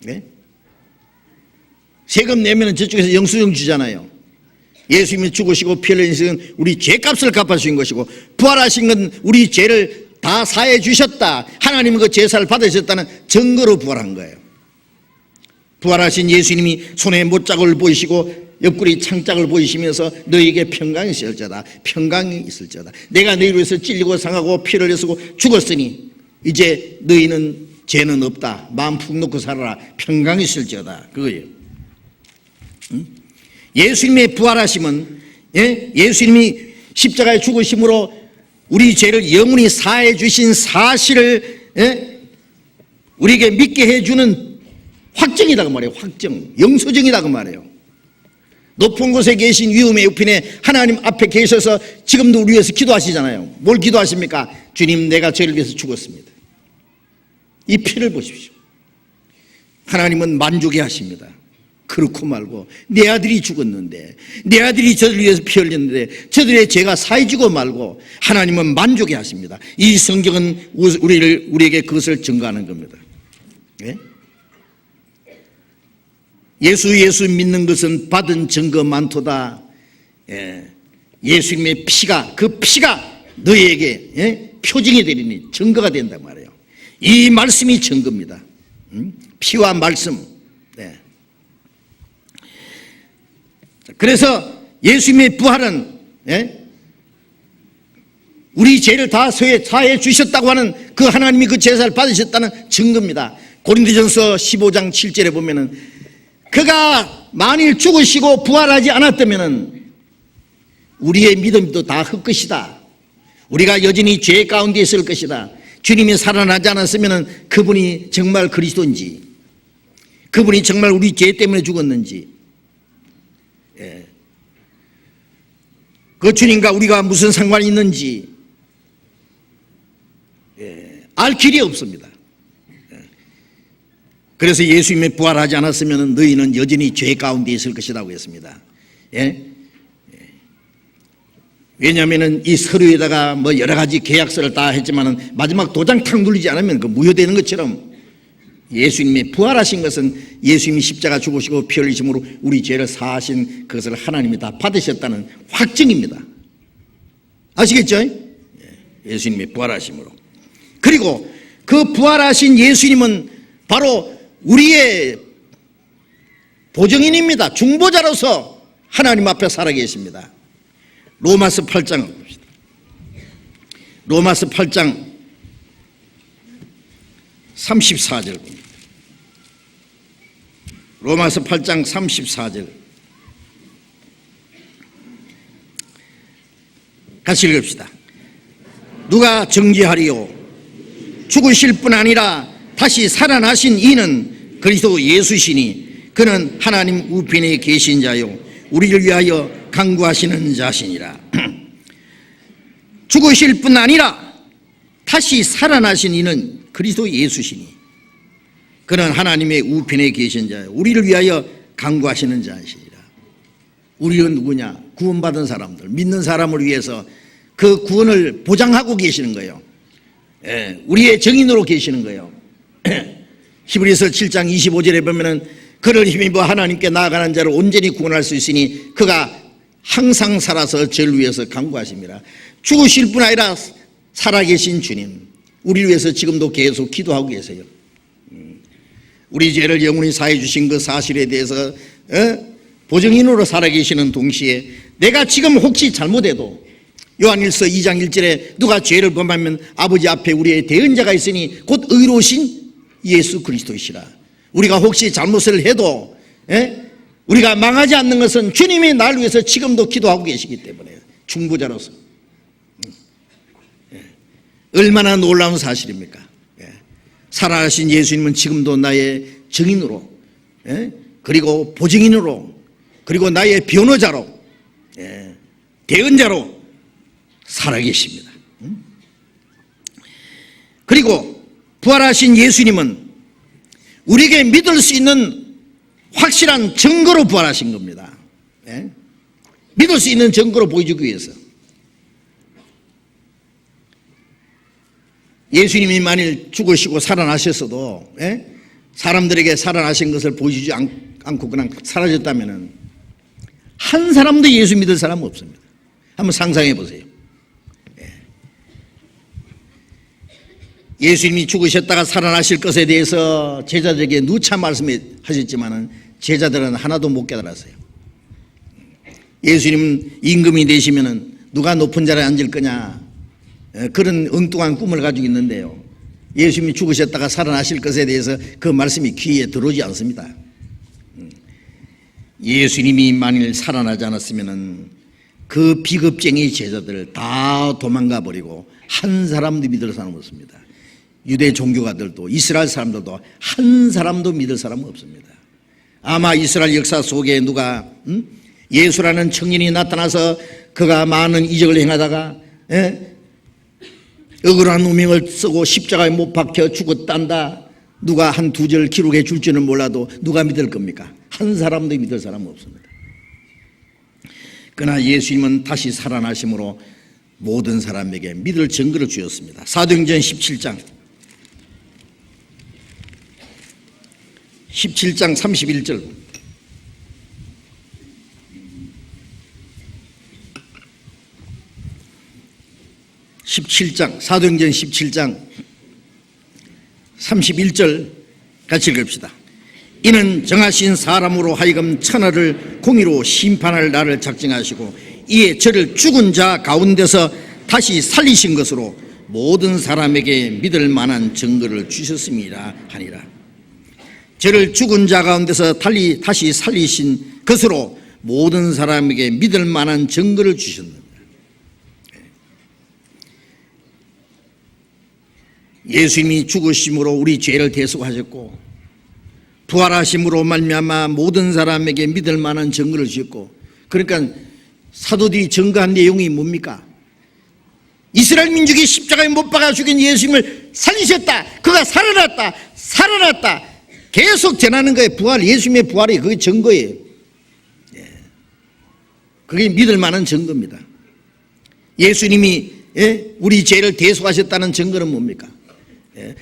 네? 세금 내면 저쪽에서 영수증 주잖아요. 예수님이 죽으시고 피 흘리신 것은 우리 죄값을 갚아주신 것이고, 부활하신 건 우리 죄를 다 사해 주셨다, 하나님은 그 제사를 받으셨다는 증거로 부활한 거예요. 부활하신 예수님이 손에 못자국을 보이시고 옆구리 창짝을 보이시면서 너희에게 평강이 있을지어다, 평강이 있을지어다. 내가 너희를 위해서 찔리고 상하고 피를 흘렸고 죽었으니 이제 너희는 죄는 없다, 마음 푹 놓고 살아라, 평강이 있을지어다, 그거예요. 예수님의 부활하심은, 예수님이 십자가에 죽으심으로 우리 죄를 영원히 사해 주신 사실을 우리에게 믿게 해주는 확정이다 그 말이에요. 확정, 영수증이다 그 말이에요. 높은 곳에 계신 위엄의 우편에 하나님 앞에 계셔서 지금도 우리 위해서 기도하시잖아요. 뭘 기도하십니까? 주님, 내가 저를 위해서 죽었습니다. 이 피를 보십시오. 하나님은 만족해 하십니다. 그렇고 말고 내 아들이 죽었는데, 내 아들이 저를 위해서 피 흘렸는데 저들의 죄가 사해지고 말고 하나님은 만족해 하십니다. 이 성경은 우리에게 그것을 증거하는 겁니다. 예? 예수 믿는 것은 받은 증거 많도다. 예수님의 피가, 그 피가 너희에게 표징이 되리니 증거가 된단 말이에요. 이 말씀이 증거입니다. 피와 말씀. 그래서 예수님의 부활은 우리 죄를 다 사해 주셨다고 하는 그 하나님이 그 제사를 받으셨다는 증거입니다. 고린도전서 15장 7절에 보면은 그가 만일 죽으시고 부활하지 않았다면 우리의 믿음도 다 헛것이다. 우리가 여전히 죄 가운데 있을 것이다. 주님이 살아나지 않았으면 그분이 정말 그리스도인지, 그분이 정말 우리 죄 때문에 죽었는지, 그 주님과 우리가 무슨 상관이 있는지 알 길이 없습니다. 그래서 예수님이 부활하지 않았으면 너희는 여전히 죄 가운데 있을 것이라고 했습니다. 왜냐하면 이 서류에다가 뭐 여러 가지 계약서를 다 했지만은 마지막 도장 탁 눌리지 않으면 그 무효되는 것처럼 예수님이 부활하신 것은 예수님이 십자가 죽으시고 피 흘리심으로 우리 죄를 사하신 그것을 하나님이 다 받으셨다는 확증입니다. 아시겠죠? 예수님이 부활하심으로. 그리고 그 부활하신 예수님은 바로 우리의 보증인입니다. 중보자로서 하나님 앞에 살아계십니다. 로마서 8장 봅시다. 로마서 8장 34절 봅니다. 로마서 8장 34절 같이 읽읍시다. 누가 정죄하리요? 죽으실 뿐 아니라 다시 살아나신 이는 그리스도 예수시니 그는 하나님 우편에 계신 자요 우리를 위하여 간구하시는 자시니라. 죽으실 뿐 아니라 다시 살아나신 이는 그리스도 예수시니 그는 하나님의 우편에 계신 자요 우리를 위하여 간구하시는 자시니라. 우리는 누구냐? 구원받은 사람들, 믿는 사람을 위해서 그 구원을 보장하고 계시는 거예요. 우리의 정인으로 계시는 거예요. 히브리서 7장 25절에 보면은 그를 힘입어 하나님께 나아가는 자를 온전히 구원할 수 있으니 그가 항상 살아서 저를 위해서 간구하십니다. 죽으실 뿐 아니라 살아계신 주님, 우리를 위해서 지금도 계속 기도하고 계세요. 우리 죄를 영원히 사해 주신 그 사실에 대해서 보증인으로 살아계시는 동시에 내가 지금 혹시 잘못해도 요한일서 2장 1절에 누가 죄를 범하면 아버지 앞에 우리의 대언자가 있으니 곧 의로우신 예수 그리스도이시라. 우리가 혹시 잘못을 해도 우리가 망하지 않는 것은 주님이 나를 위해서 지금도 기도하고 계시기 때문에 중보자로서 얼마나 놀라운 사실입니까? 살아가신 예수님은 지금도 나의 증인으로 그리고 보증인으로 그리고 나의 변호자로 대언자로 살아계십니다. 그리고 부활하신 예수님은 우리에게 믿을 수 있는 확실한 증거로 부활하신 겁니다. 믿을 수 있는 증거로 보여주기 위해서. 예수님이 만일 죽으시고 살아나셨어도 사람들에게 살아나신 것을 보여주지 않고 그냥 사라졌다면 한 사람도 예수 믿을 사람은 없습니다. 한번 상상해 보세요. 예수님이 죽으셨다가 살아나실 것에 대해서 제자들에게 누차 말씀하셨지만 제자들은 하나도 못 깨달았어요. 예수님 임금이 되시면 누가 높은 자리에 앉을 거냐, 그런 엉뚱한 꿈을 가지고 있는데요, 예수님이 죽으셨다가 살아나실 것에 대해서 그 말씀이 귀에 들어오지 않습니다. 예수님이 만일 살아나지 않았으면 그 비겁쟁이 제자들을 다 도망가 버리고 한 사람도 믿을 사람 없습니다. 유대 종교가들도 이스라엘 사람들도 한 사람도 믿을 사람은 없습니다. 아마 이스라엘 역사 속에 누가 예수라는 청년이 나타나서 그가 많은 이적을 행하다가 억울한 누명을 쓰고 십자가에 못 박혀 죽었단다, 누가 한 두 절 기록해 줄지는 몰라도 누가 믿을 겁니까? 한 사람도 믿을 사람은 없습니다. 그러나 예수님은 다시 살아나심으로 모든 사람에게 믿을 증거를 주었습니다. 사도행전 17장 31절. 사도행전 17장 31절 같이 읽읍시다. 이는 정하신 사람으로 하여금 천하를 공의로 심판할 날을 작정하시고 이에 저를 죽은 자 가운데서 다시 살리신 것으로 모든 사람에게 믿을 만한 증거를 주셨습니다 하니라. 저를 죽은 자 가운데서 다시 살리신 것으로 모든 사람에게 믿을 만한 증거를 주셨습니다. 예수님이 죽으심으로 우리 죄를 대속하셨고 부활하심으로 말미암아 모든 사람에게 믿을 만한 증거를 주셨고, 그러니까 사도들이 증거한 내용이 뭡니까? 이스라엘 민족이 십자가에 못 박아 죽인 예수님을 살리셨다, 그가 살아났다 계속 전하는 거예요. 부활, 예수님의 부활이 그게 증거예요. 그게 믿을 만한 증거입니다. 예수님이 우리 죄를 대속하셨다는 증거는 뭡니까?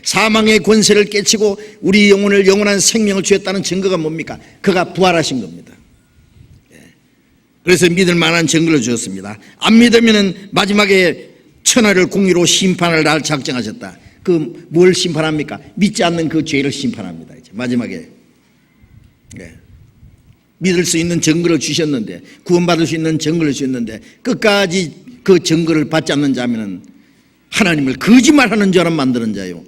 사망의 권세를 깨치고 우리 영혼을 영원한 생명을 주었다는 증거가 뭡니까? 그가 부활하신 겁니다. 그래서 믿을 만한 증거를 주었습니다. 안 믿으면 마지막에 천하를 공의로 심판할 날 작정하셨다. 그 뭘 심판합니까? 믿지 않는 그 죄를 심판합니다. 이제 마지막에 믿을 수 있는 증거를 주셨는데, 구원받을 수 있는 증거를 주셨는데 끝까지 그 증거를 받지 않는 자면은 하나님을 거짓말하는 자로 만드는 자요,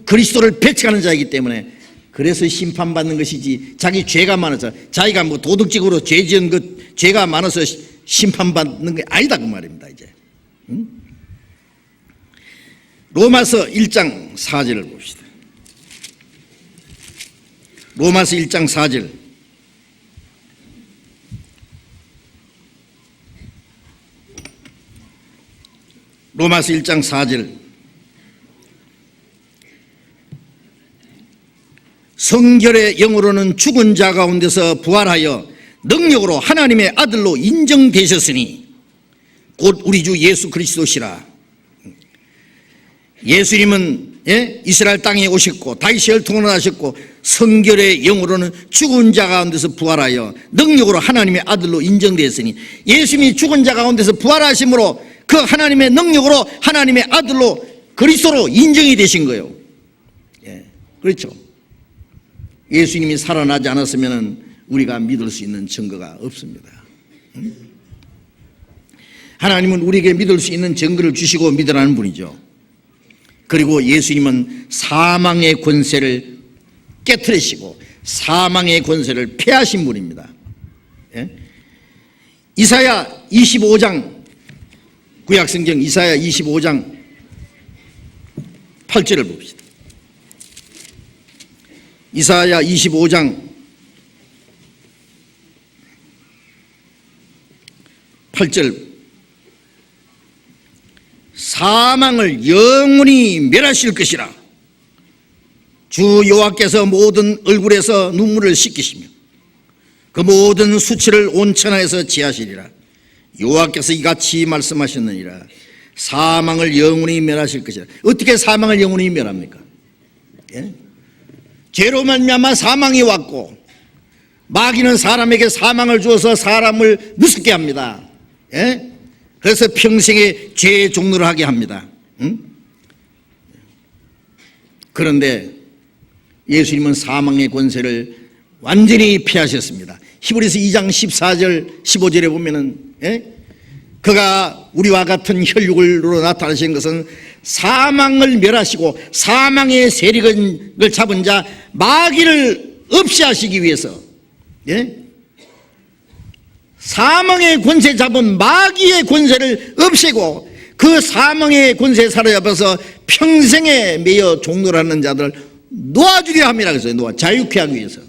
그리스도를 배척하는 자이기 때문에 그래서 심판받는 것이지, 자기 죄가 많아서 자기가 뭐 도덕적으로 죄 지은 그 죄가 많아서 심판받는 게 아니다 그 말입니다. 이제 로마서 1장 4절을 봅시다. 로마서 1장 4절. 로마서 1장 4절. 성결의 영으로는 죽은 자 가운데서 부활하여 능력으로 하나님의 아들로 인정되셨으니 곧 우리 주 예수 그리스도시라. 예수님은 이스라엘 땅에 오셨고 다윗이 혈통으로 나셨고 성결의 영으로는 죽은 자 가운데서 부활하여 능력으로 하나님의 아들로 인정되었으니, 예수님이 죽은 자 가운데서 부활하심으로 그 하나님의 능력으로 하나님의 아들로 그리스도로 인정이 되신 거예요. 그렇죠. 예수님이 살아나지 않았으면 우리가 믿을 수 있는 증거가 없습니다. 하나님은 우리에게 믿을 수 있는 증거를 주시고 믿으라는 분이죠. 그리고 예수님은 사망의 권세를 깨트리시고 사망의 권세를 폐하신 분입니다. 이사야 25장, 구약성경 이사야 25장 8절을 봅시다. 이사야 25장 8절. 사망을 영원히 멸하실 것이라. 주 여호와께서 모든 얼굴에서 눈물을 씻기시며 그 모든 수치를 온 천하에서 지하시리라. 여호와께서 이같이 말씀하셨느니라. 사망을 영원히 멸하실 것이라. 어떻게 사망을 영원히 멸합니까? 죄로 말미암아 사망이 왔고 마귀는 사람에게 사망을 주어서 사람을 무섭게 합니다. 그래서 평생에 죄의 종로를 하게 합니다. 그런데 예수님은 사망의 권세를 완전히 피하셨습니다. 히브리서 2장 14절 15절에 보면은 그가 우리와 같은 혈육으로 나타나신 것은 사망을 멸하시고 사망의 세력을 잡은 자 마귀를 없이 하시기 위해서, 사망의 권세 잡은 마귀의 권세를 없애고 그 사망의 권세에 사로잡아서 평생에 매여 종노라는 자들 놓아주려 함이라 그랬어요. 자유케 하기 위해서.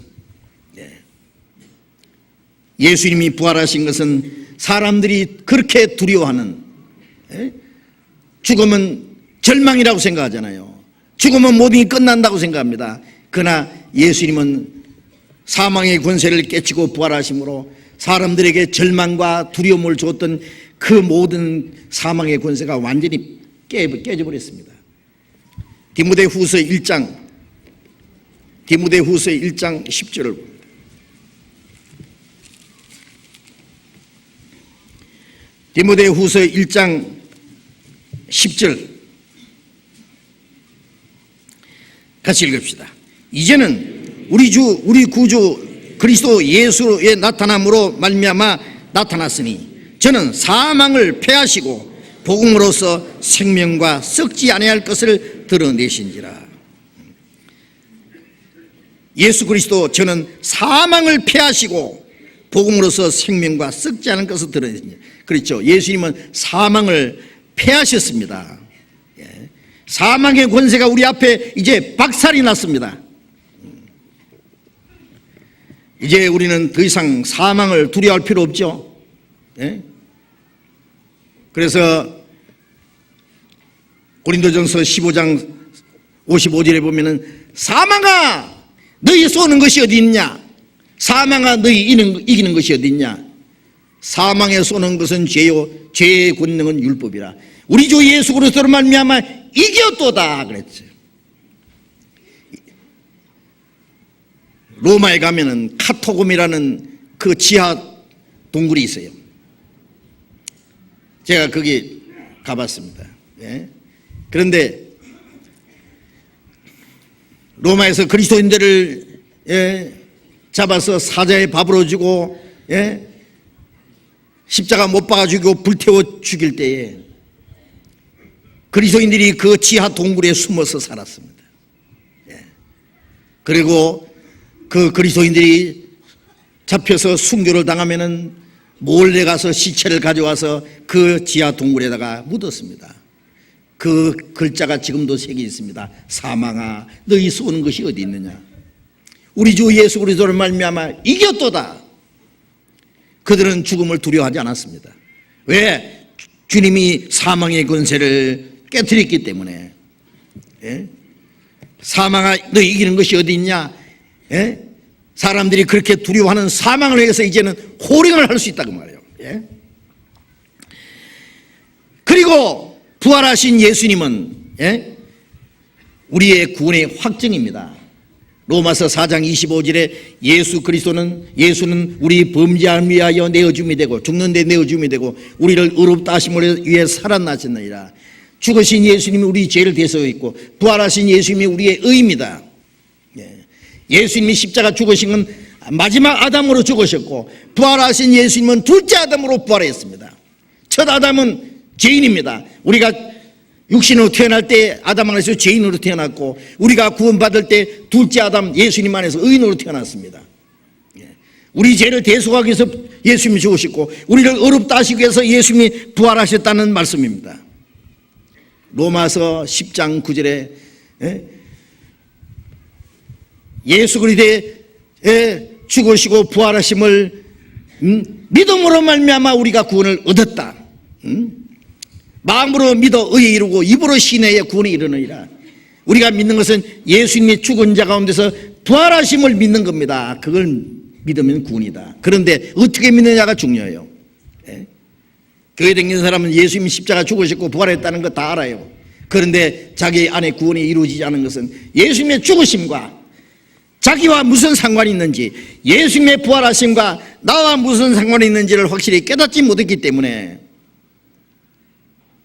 예수님이 부활하신 것은 사람들이 그렇게 두려워하는, 죽으면 절망이라고 생각하잖아요. 죽으면 모든 게 끝난다고 생각합니다. 그러나 예수님은 사망의 권세를 깨치고 부활하심으로 사람들에게 절망과 두려움을 줬던 그 모든 사망의 권세가 완전히 깨져버렸습니다. 디모데후서 1장 10절을 봅니다. 디모데후서 1장 10절 같이 읽읍시다. 이제는 우리 구주 그리스도 예수의 나타남으로 말미암아 나타났으니 저는 사망을 패하시고 복음으로써 생명과 썩지 아니할 것을 드러내신지라. 예수 그리스도 저는 사망을 패하시고 복음으로써 생명과 썩지 않은 것을 드러내신지라. 그렇죠. 예수님은 사망을 패하셨습니다. 사망의 권세가 우리 앞에 이제 박살이 났습니다. 이제 우리는 더 이상 사망을 두려워할 필요 없죠. 그래서 고린도전서 15장 55절에 보면은 사망아 너희 쏘는 것이 어디 있냐, 사망아 너희 이기는 것이 어디 있냐. 사망에 쏘는 것은 죄요 죄의 권능은 율법이라. 우리 주 예수 그리스도로 말미암아 이겼도다 그랬죠. 로마에 가면은 카토금이라는 그 지하 동굴이 있어요. 제가 거기 가봤습니다. 그런데 로마에서 그리스도인들을 잡아서 사자의 밥으로 주고 십자가 못 박아 죽이고 불태워 죽일 때에 그리스도인들이 그 지하 동굴에 숨어서 살았습니다. 그리고 그 그리스도인들이 잡혀서 순교를 당하면은 몰래 가서 시체를 가져와서 그 지하 동굴에다가 묻었습니다. 그 글자가 지금도 새겨 있습니다. 사망아 너희 쏘는 것이 어디 있느냐. 우리 주 예수 그리스도를 말미암아 이겼도다. 그들은 죽음을 두려워하지 않았습니다. 왜? 주님이 사망의 권세를 깨뜨렸기 때문에. 사망아 너희 이기는 것이 어디 있냐. 사람들이 그렇게 두려워하는 사망을 위해서 이제는 호령을 할 수 있다고 말해요. 그리고 부활하신 예수님은 우리의 구원의 확증입니다. 로마서 4장 25절에 예수는 우리 범죄함을 위하여 내어줌이 되고 죽는데 내어줌이 되고 우리를 의롭다 하심을 위해 살아나셨느니라. 죽으신 예수님이 우리 죄를 대속했고 부활하신 예수님이 우리의 의입니다. 예수님이 십자가 죽으신 건 마지막 아담으로 죽으셨고 부활하신 예수님은 둘째 아담으로 부활했습니다. 첫 아담은 죄인입니다. 우리가 육신으로 태어날 때 아담 안에서 죄인으로 태어났고 우리가 구원받을 때 둘째 아담 예수님 안에서 의인으로 태어났습니다. 우리 죄를 대속하기 위해서 예수님이 죽으셨고 우리를 의롭다 하시기 위해서 예수님이 부활하셨다는 말씀입니다. 로마서 10장 9절에 예수 그리스도의 죽으시고 부활하심을 믿음으로 말미암아 우리가 구원을 얻었다. 마음으로 믿어 의에 이르고 입으로 신뢰해 구원에 이르느니라. 우리가 믿는 것은 예수님이 죽은 자 가운데서 부활하심을 믿는 겁니다. 그걸 믿으면 구원이다. 그런데 어떻게 믿느냐가 중요해요. 교회 다니는 사람은 예수님이 십자가 죽으셨고 부활했다는 거 다 알아요. 그런데 자기 안에 구원이 이루어지지 않은 것은 예수님의 죽으심과 자기와 무슨 상관이 있는지, 예수님의 부활하심과 나와 무슨 상관이 있는지를 확실히 깨닫지 못했기 때문에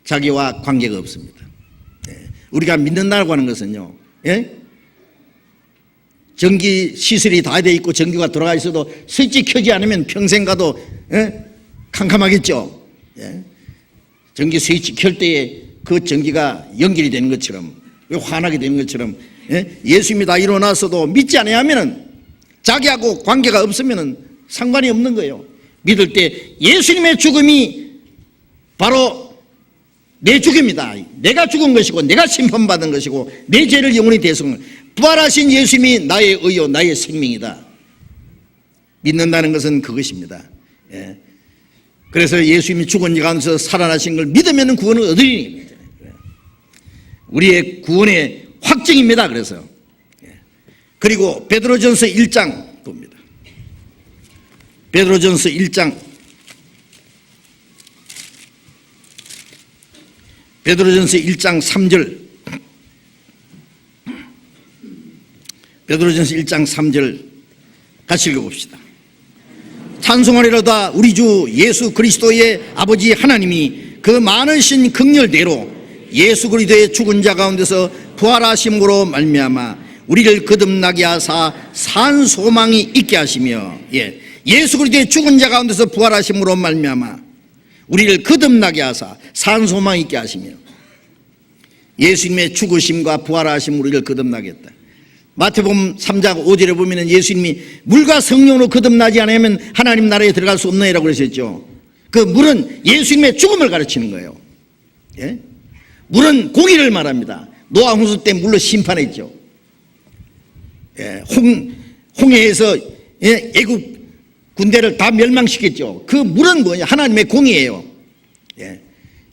자기와 관계가 없습니다. 우리가 믿는다고 하는 것은요, 전기 시설이 다 돼 있고 전기가 돌아가 있어도 스위치 켜지 않으면 평생 가도 캄캄하겠죠. 전기 스위치 켤 때에 그 전기가 연결이 되는 것처럼, 환하게 되는 것처럼 예수님이 다 일어나서도 믿지 않으면 자기하고 관계가 없으면 상관이 없는 거예요. 믿을 때 예수님의 죽음이 바로 내 죽음이다. 내가 죽은 것이고 내가 심판받은 것이고 내 죄를 영원히 대속한 부활하신 예수님이 나의 의요 나의 생명이다. 믿는다는 것은 그것입니다. 예. 그래서 예수님이 죽은 자 가운데서 살아나신 걸 믿으면 구원을 얻으리니 우리의 구원의 확증입니다. 그래서 그리고 베드로전서 1장 봅니다. 베드로전서 1장 베드로전서 1장 3절 베드로전서 1장 3절 같이 읽어봅시다. 찬송하리로다 우리 주 예수 그리스도의 아버지 하나님이 그 많으신 긍휼대로 예수 그리스도의 죽은 자 가운데서 부활하심으로 말미암아 우리를 거듭나게 하사 산 소망이 있게 하시며 예수 그리스도의 죽은 자 가운데서 부활하심으로 말미암아 우리를 거듭나게 하사 산 소망이 있게 하시며 예수님의 죽으심과 부활하심 우리를 거듭나게 했다. 마태복음 3장 5절에 보면 예수님이 물과 성령으로 거듭나지 않으면 하나님 나라에 들어갈 수 없느니라고 그러셨죠. 그 물은 예수님의 죽음을 가르치는 거예요. 예? 물은 공의를 말합니다. 노아 홍수 때 물로 심판했죠. 예, 홍해에서 애국 군대를 다 멸망시켰죠. 그 물은 뭐냐? 하나님의 공의예요. 예.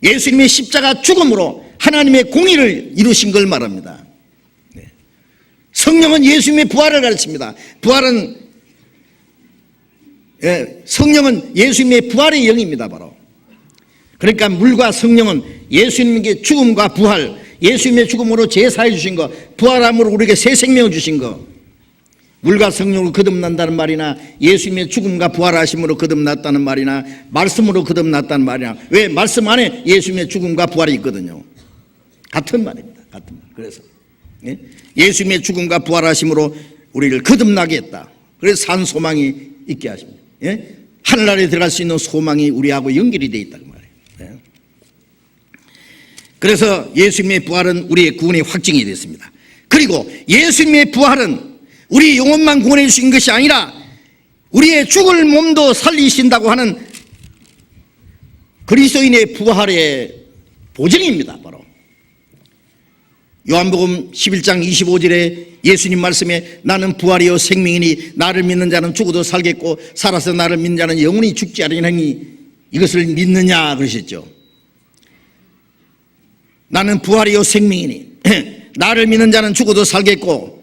예수님의 십자가 죽음으로 하나님의 공의를 이루신 걸 말합니다. 예. 성령은 예수님의 부활을 가르칩니다. 부활은 성령은 예수님의 부활의 영입니다. 바로 그러니까 물과 성령은 예수님께 죽음과 부활, 예수님의 죽음으로 제사해 주신 것, 부활함으로 우리에게 새 생명을 주신 것, 물과 성령으로 거듭난다는 말이나 예수님의 죽음과 부활하심으로 거듭났다는 말이나 말씀으로 거듭났다는 말이나 왜 말씀 안에 예수님의 죽음과 부활이 있거든요. 같은 말입니다. 같은 말. 그래서 예수님의 죽음과 부활하심으로 우리를 거듭나게 했다. 그래서 산 소망이 있게 하십니다. 하늘나라에 들어갈 수 있는 소망이 우리하고 연결이 되어 있다는 말이에요. 그래서 예수님의 부활은 우리의 구원의 확증이 됐습니다. 그리고 예수님의 부활은 우리 영혼만 구원해 주신 것이 아니라 우리의 죽을 몸도 살리신다고 하는 그리스도인의 부활의 보증입니다. 바로 요한복음 11장 25절에 예수님 말씀에 나는 부활이요 생명이니 나를 믿는 자는 죽어도 살겠고 살아서 나를 믿는 자는 영원히 죽지 아니하니 이것을 믿느냐 그러셨죠. 나는 부활이요 생명이니 나를 믿는 자는 죽어도 살겠고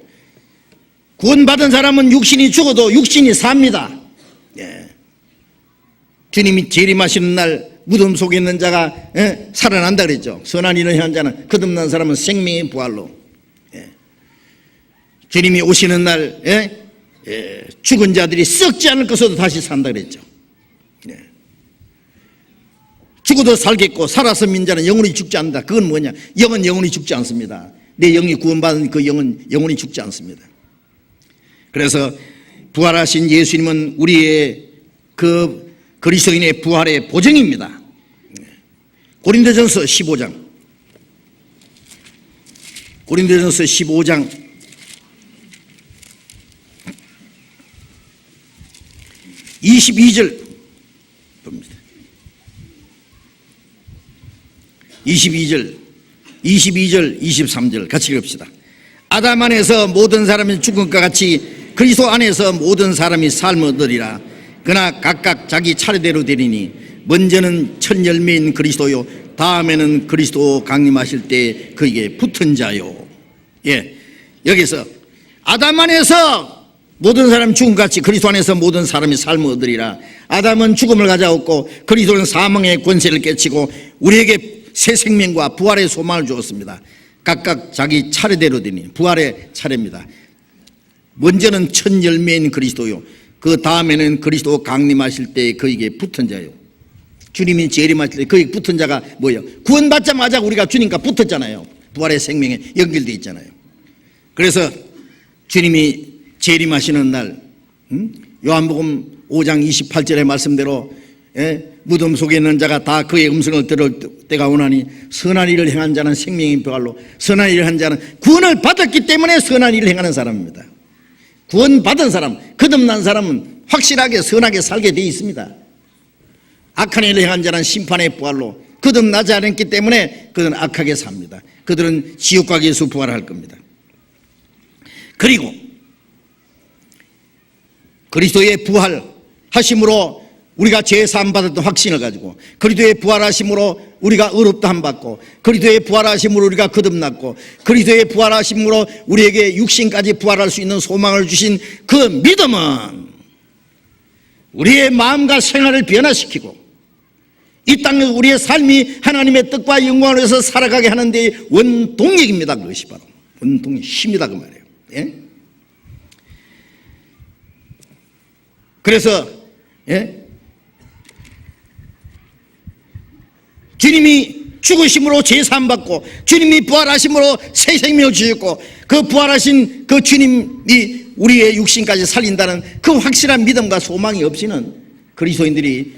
구원받은 사람은 육신이 죽어도 육신이 삽니다. 주님이 재림하시는 날 무덤 속에 있는 자가 살아난다 그랬죠. 선한 일을 행한 자는 거듭난 사람은 생명의 부활로 주님이 오시는 날 죽은 자들이 썩지 않을 것으로 다시 산다 그랬죠. 죽어도 살겠고 살아서 믿는 자는 영원히 죽지 않는다. 그건 뭐냐? 영은 영원히 죽지 않습니다. 내 영이 구원받은 그 영은 영원히 죽지 않습니다. 그래서 부활하신 예수님은 우리의 그 그리스도인의 부활의 보증입니다. 고린도전서 15장 22절 봅니다. 22절 23절 같이 읽읍시다. 아담 안에서 모든 사람이 죽은 것 같이 그리스도 안에서 모든 사람이 삶을 얻으리라. 그러나 각각 자기 차례대로 되리니 먼저는 첫 열매인 그리스도요 다음에는 그리스도 강림하실 때 그에게 붙은 자요. 여기서 아담 안에서 모든 사람이 죽은 것 같이 그리스도 안에서 모든 사람이 삶을 얻으리라. 아담은 죽음을 가져왔고 그리스도는 사망의 권세를 깨치고 우리에게 새 생명과 부활의 소망을 주었습니다. 각각 자기 차례대로 되니 부활의 차례입니다. 먼저는 첫 열매인 그리스도요 그 다음에는 그리스도 강림하실 때 그에게 붙은 자요. 주님이 재림하실 때 그에게 붙은 자가 뭐예요? 구원받자마자 우리가 주님과 붙었잖아요. 부활의 생명에 연결되어 있잖아요. 그래서 주님이 재림하시는 날 요한복음 5장 28절의 말씀대로 무덤 속에 있는 자가 다 그의 음성을 들을 때가 오나니 선한 일을 행한 자는 생명의 부활로 선한 일을 한 자는 구원을 받았기 때문에 선한 일을 행하는 사람입니다. 구원받은 사람, 거듭난 사람은 확실하게 선하게 살게 되어 있습니다. 악한 일을 행한 자는 심판의 부활로 거듭나지 않았기 때문에 그들은 악하게 삽니다. 그들은 지옥 가게에서 부활할 겁니다. 그리고 그리스도의 부활하심으로 우리가 죄사함 받았던 확신을 가지고, 그리스도의 부활하심으로 우리가 의롭다함 받고, 그리스도의 부활하심으로 우리가 거듭났고, 그리스도의 부활하심으로 우리에게 육신까지 부활할 수 있는 소망을 주신 그 믿음은 우리의 마음과 생활을 변화시키고 이 땅에 우리의 삶이 하나님의 뜻과 영광을 위해서 살아가게 하는 데 원동력입니다. 그것이 바로 원동력, 힘이다 그 말이에요. 예? 그래서 주님이 죽으심으로 죄사함 받고 주님이 부활하심으로 새 생명을 주셨고, 그 부활하신 그 주님이 우리의 육신까지 살린다는 그 확실한 믿음과 소망이 없이는 그리스도인들이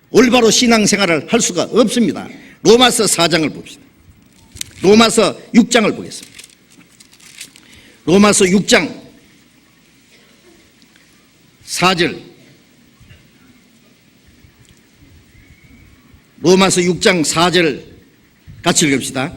올바로 신앙생활을 할 수가 없습니다. 로마서 4장을 봅시다. 로마서 6장을 보겠습니다. 로마서 6장 4절, 로마서 6장 4절 같이 읽읍시다.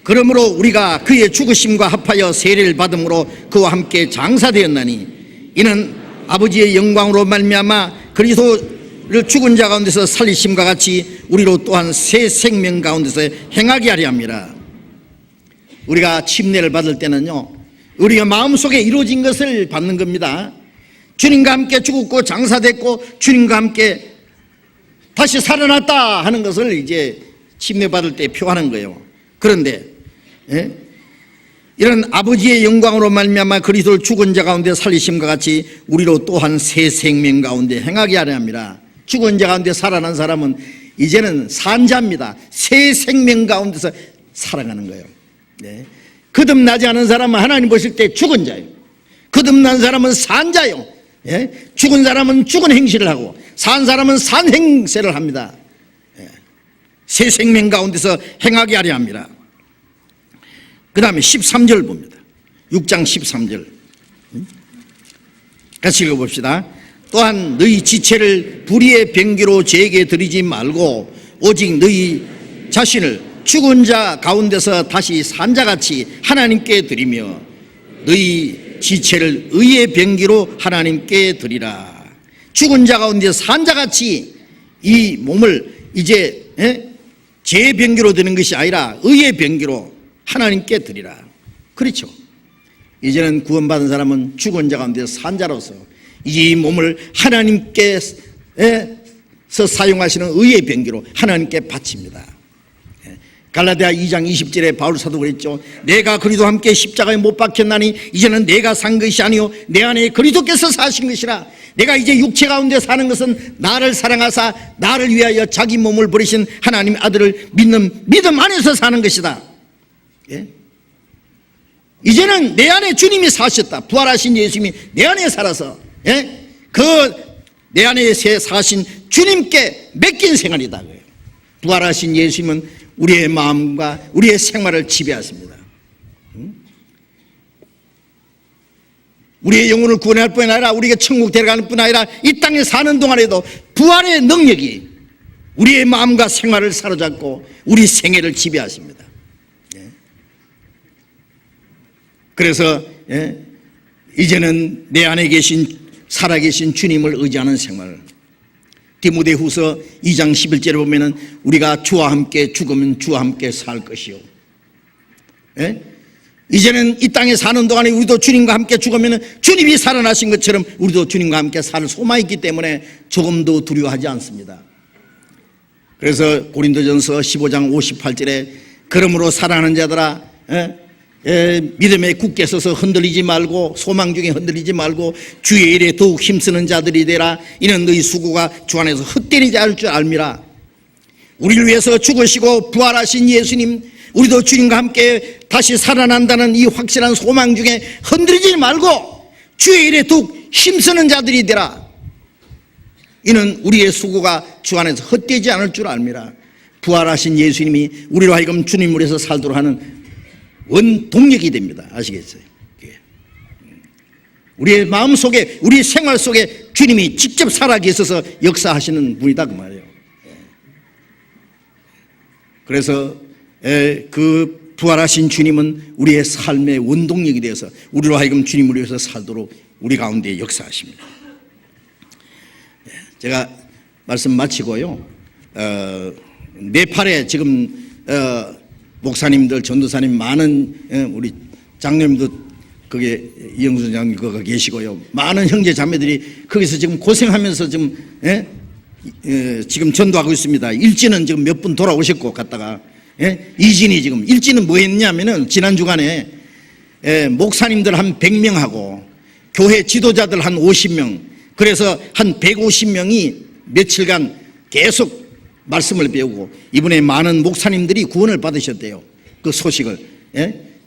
그러므로 우리가 그의 죽으심과 합하여 세례를 받음으로 그와 함께 장사되었나니 이는 아버지의 영광으로 말미암아 그리스도를 죽은 자 가운데서 살리심과 같이 우리로 또한 새 생명 가운데서 행하게 하려 함이라. 우리가 침례를 받을 때는요, 우리가 마음속에 이루어진 것을 받는 겁니다. 주님과 함께 죽었고 장사됐고 주님과 함께 다시 살아났다 하는 것을 이제 침례 받을 때 표하는 거예요. 그런데 이런 아버지의 영광으로 말미암아 그리스도를 죽은 자 가운데 살리심과 같이 우리로 또한 새 생명 가운데 행하게 하려 함이라. 죽은 자 가운데 살아난 사람은 이제는 산자입니다. 새 생명 가운데서 살아가는 거예요. 거듭나지 않은 사람은 하나님 보실 때 죽은 자예요. 거듭난 사람은 산자예요. 죽은 사람은 죽은 행실을 하고 산 사람은 산 행세를 합니다. 새 생명 가운데서 행하게 하려 합니다. 그 다음에 13절 봅니다. 6장 13절 같이 읽어봅시다. 또한 너희 지체를 불의의 병기로 죄에게 드리지 말고 오직 너희 자신을 죽은 자 가운데서 다시 산 자같이 하나님께 드리며 너희 지체를 의의 병기로 하나님께 드리라. 죽은 자 가운데 산 자같이 이 몸을 이제 죄의 병기로 드는 것이 아니라 의의 병기로 하나님께 드리라. 그렇죠. 이제는 구원받은 사람은 죽은 자 가운데 산 자로서 이 몸을 하나님께서 사용하시는 의의 병기로 하나님께 바칩니다. 갈라디아 2장 20절에 바울 사도 그랬죠. 내가 그리스도와 함께 십자가에 못 박혔나니 이제는 내가 산 것이 아니요 내 안에 그리스도께서 사신 것이라. 내가 이제 육체 가운데 사는 것은 나를 사랑하사 나를 위하여 자기 몸을 버리신 하나님 아들을 믿는 믿음 안에서 사는 것이다. 이제는 내 안에 주님이 사셨다. 부활하신 예수님이 내 안에 살아서 그 내 안에 사신 주님께 맡긴 생활이다. 부활하신 예수님은 우리의 마음과 우리의 생활을 지배하십니다. 우리의 영혼을 구원할 뿐 아니라 우리가 천국 데려가는 뿐 아니라 이 땅에 사는 동안에도 부활의 능력이 우리의 마음과 생활을 사로잡고 우리 생애를 지배하십니다. 그래서 이제는 내 안에 계신 살아계신 주님을 의지하는 생활. 디모데후서 2장 11절에 보면은 우리가 주와 함께 죽으면 주와 함께 살 것이요. 이제는 이 땅에 사는 동안에 우리도 주님과 함께 죽으면 주님이 살아나신 것처럼 우리도 주님과 함께 살 소망이 있기 때문에 조금도 두려워하지 않습니다. 그래서 고린도전서 15장 58절에 그러므로 사랑하는 자들아 믿음에 굳게 서서 흔들리지 말고 소망 중에 흔들리지 말고 주의 일에 더욱 힘쓰는 자들이 되라. 이는 너희 수고가 주 안에서 헛되지 않을 줄 알미라. 우리를 위해서 죽으시고 부활하신 예수님, 우리도 주님과 함께 다시 살아난다는 이 확실한 소망 중에 흔들리지 말고 주의 일에 더욱 힘쓰는 자들이 되라. 이는 우리의 수고가 주 안에서 헛되지 않을 줄 알미라. 부활하신 예수님이 우리로 하여금 주님을 위해서 살도록 하는 원동력이 됩니다. 아시겠어요? 우리의 마음 속에 우리 생활 속에 주님이 직접 살아계셔서 역사하시는 분이다 그 말이에요. 그래서 그 부활하신 주님은 우리의 삶의 원동력이 되어서 우리로 하여금 주님을 위해서 살도록 우리 가운데 역사하십니다. 제가 말씀 마치고요. 네팔에 지금 목사님들, 전도사님 많은 우리 장로님도 거기에 이영수 장님 거기 계시고요. 많은 형제 자매들이 거기서 지금 고생하면서 지금 전도하고 있습니다. 일진은 지금 몇 분 돌아오셨고 갔다가 이진이 지금 일진은 뭐 했냐면은 지난 주간에 목사님들 한 100명하고 교회 지도자들 한 50명, 그래서 한 150명이 며칠간 계속 말씀을 배우고 이번에 많은 목사님들이 구원을 받으셨대요. 그 소식을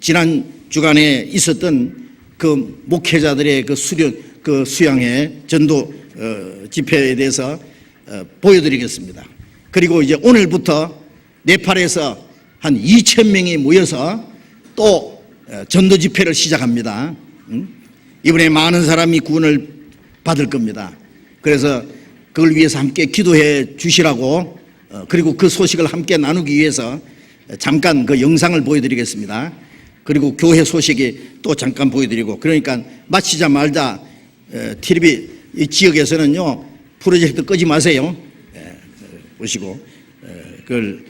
지난 주간에 있었던 그 목회자들의 그 수양회 전도 집회에 대해서 보여드리겠습니다. 그리고 이제 오늘부터 네팔에서 한 2,000명이 모여서 또 전도 집회를 시작합니다. 이번에 많은 사람이 구원을 받을 겁니다. 그래서 그걸 위해서 함께 기도해 주시라고, 그리고 그 소식을 함께 나누기 위해서 잠깐 그 영상을 보여드리겠습니다. 그리고 교회 소식이 또 잠깐 보여드리고, 그러니까 마치자마자 TV 이 지역에서는요 프로젝트 끄지 마세요. 보시고 그걸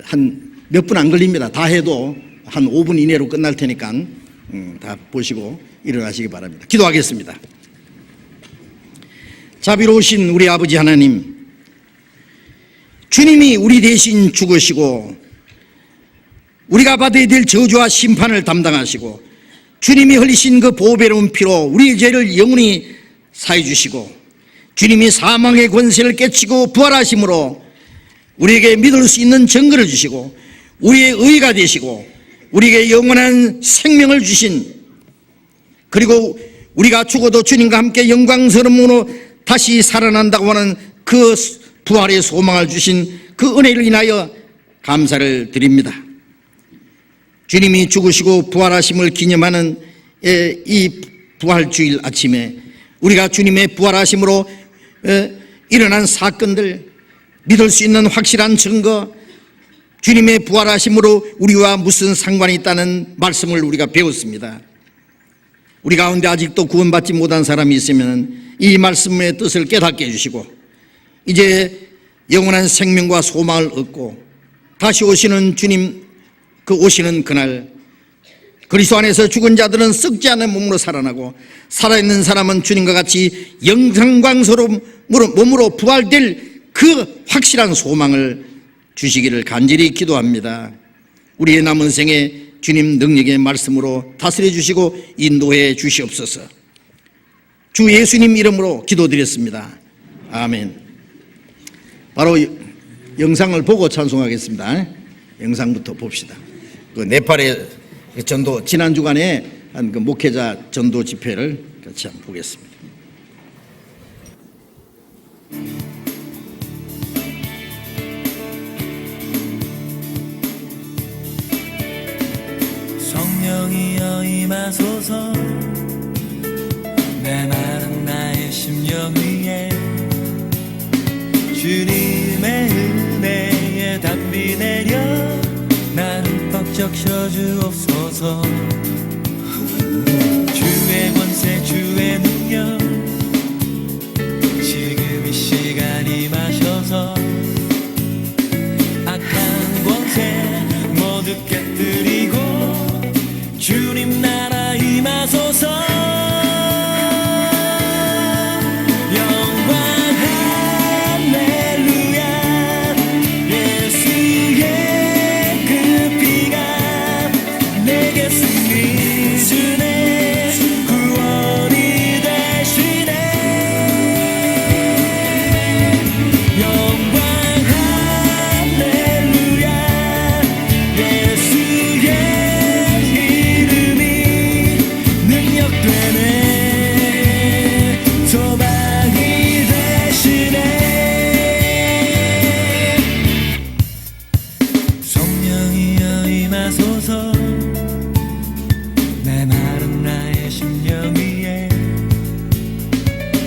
한 몇 분 안 걸립니다. 다 해도 한 5분 이내로 끝날 테니까 다 보시고 일어나시기 바랍니다. 기도하겠습니다. 자비로우신 우리 아버지 하나님, 주님이 우리 대신 죽으시고 우리가 받아야 될 저주와 심판을 담당하시고 주님이 흘리신 그 보배로운 피로 우리의 죄를 영원히 사해 주시고 주님이 사망의 권세를 깨치고 부활하심으로 우리에게 믿을 수 있는 증거를 주시고 우리의 의가 되시고 우리에게 영원한 생명을 주신, 그리고 우리가 죽어도 주님과 함께 영광스러움으로 다시 살아난다고 하는 그 부활의 소망을 주신 그 은혜를 인하여 감사를 드립니다. 주님이 죽으시고 부활하심을 기념하는 이 부활주일 아침에 우리가 주님의 부활하심으로 일어난 사건들, 믿을 수 있는 확실한 증거, 주님의 부활하심으로 우리와 무슨 상관이 있다는 말씀을 우리가 배웠습니다. 우리 가운데 아직도 구원받지 못한 사람이 있으면 이 말씀의 뜻을 깨닫게 해주시고 이제 영원한 생명과 소망을 얻고 다시 오시는 주님, 그 오시는 그날 그리스도 안에서 죽은 자들은 썩지 않은 몸으로 살아나고 살아있는 사람은 주님과 같이 영광스러운 몸으로 부활될 그 확실한 소망을 주시기를 간절히 기도합니다. 우리의 남은 생에 주님 능력의 말씀으로 다스려 주시고 인도해 주시옵소서. 주 예수님 이름으로 기도드렸습니다. 아멘. 바로 영상을 보고 찬송하겠습니다. 영상부터 봅시다. 그 네팔의 전도, 지난 주간에 한 그 목회자 전도 집회를 같이 한번 보겠습니다. 성령이여 임하소서, 내 마른 나의 심령 위에 주님의 은혜에 담비 내려 나를 벅 적셔주옵소서. 주의 권세 주의 능력 지금 이 시간 임하셔서 악한 권세 모두 깨뜨리고 주님 나라 임하소서. 영광 할렐루야, 예수의 그 피가 내게 승리 주네, 구원이 되시네. 영광 할렐루야, 예수의 능력되네, 소망이 되시네. 성령이여 임하소서, 내 마른 나의 심령 위에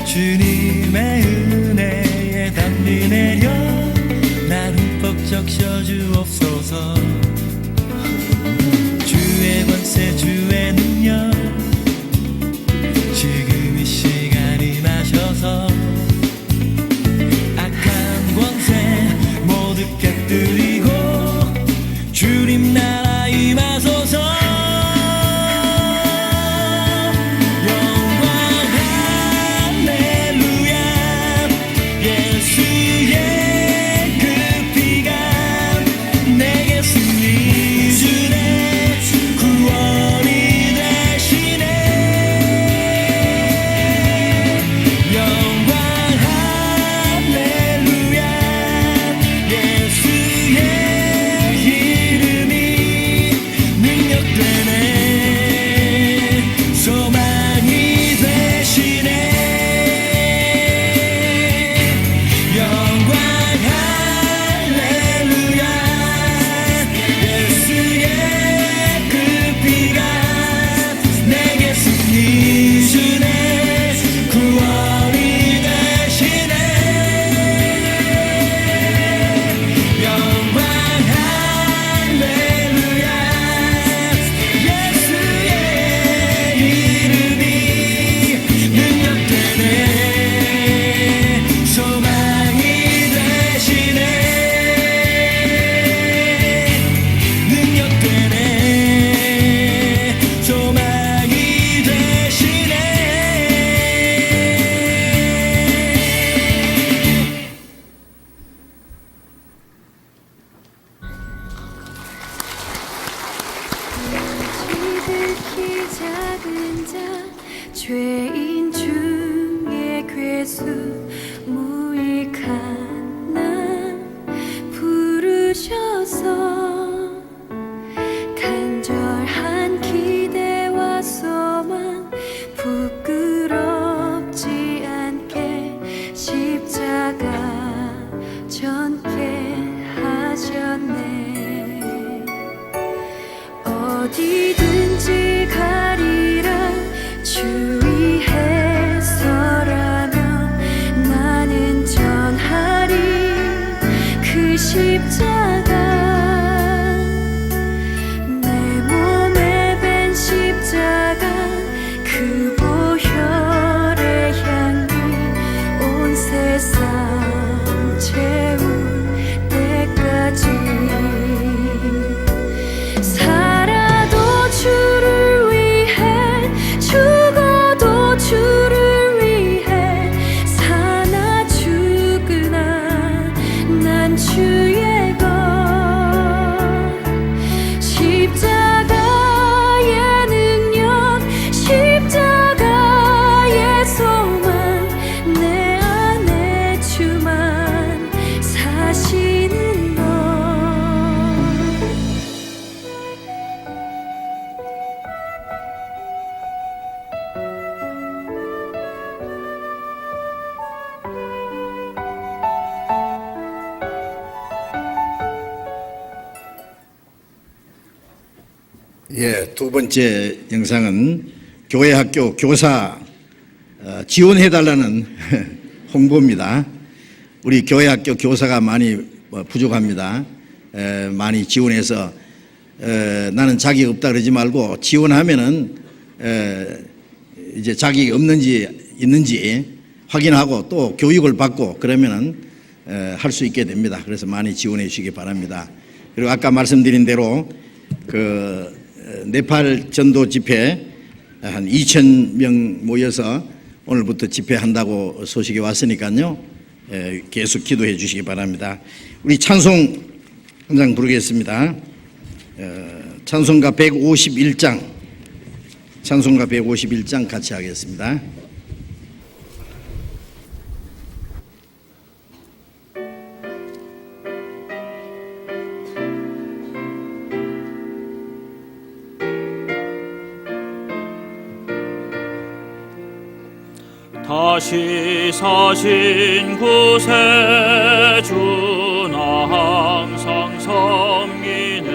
주님의 은혜에 담비 내려 나를 벅 적셔주옵소서. 주옵소서. 주의 권세 주의 능력 지금 이 시간 임하셔서 악한 권세 모두 깨뜨리고 주님 나라 임하소서. 영광 할렐루야. 예수의 그 피가 내게 승리 주네. 구원이 되시네. 영광 할렐루야. 예수의 이름이 능력되네. 소망이 되시네. 영광 할렐루야. 예수의 그 피가 내게 승리 주네. 구원이 되시네. 영광 할렐루야. 예수의 이름이 능력되네. 소망이 되시네. 능력되네. 소망이 되시네. 지극히 작은 자 죄인 중에 괴수 무익한 나 부르셔서 간절한 기대와 소망 부끄럽지 않게 십자가 전게 하셨네. 어디든지 가리라 주 위에 서라면 나는 전하리 그 십자가. 내 몸에 밴 십자가 그 보혈의 향기 온 세상 채울 때까지 살아도 주를 위해 죽어도 주를 위해 사나 죽으나 난 주의 것. 십자가의 능력 십자가의 소망 내 안에 주만 사시는 것. 예, 두 번째 영상은 교회 학교 교사 지원해달라는 홍보입니다. 우리 교회 학교 교사가 많이 부족합니다. 많이 지원해서 나는 자격 없다 그러지 말고 지원하면은 이제 자격이 없는지 있는지 확인하고 또 교육을 받고 그러면은 할 수 있게 됩니다. 그래서 많이 지원해 주시기 바랍니다. 그리고 아까 말씀드린 대로 그 네팔 전도 집회 한 2,000명 모여서 오늘부터 집회한다고 소식이 왔으니까요. 계속 기도해 주시기 바랍니다. 우리 찬송 한 장 부르겠습니다. 찬송가 151장, 찬송가 151장 같이 하겠습니다. 다시 사신 구세주나 항상 섬기네.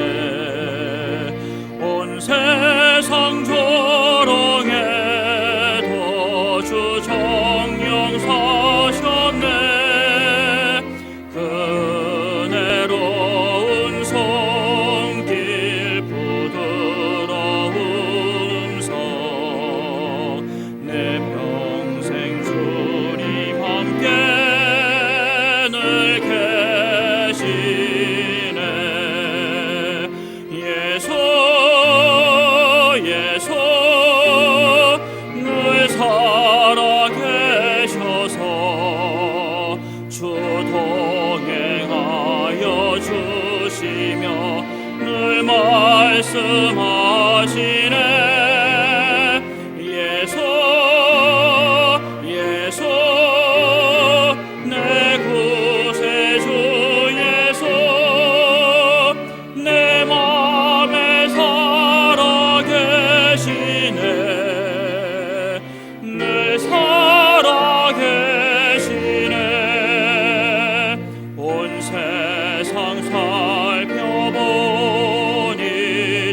온 세상 조롱에도 주 정령 사셨네. 그네로운 손 살아계셔서 주 동행하여 주시며 늘 말씀하시네. 예수 예수 내 구세주 예수 내 맘에 살아계시네. 늘 살아계시네. 온 세상 살펴보니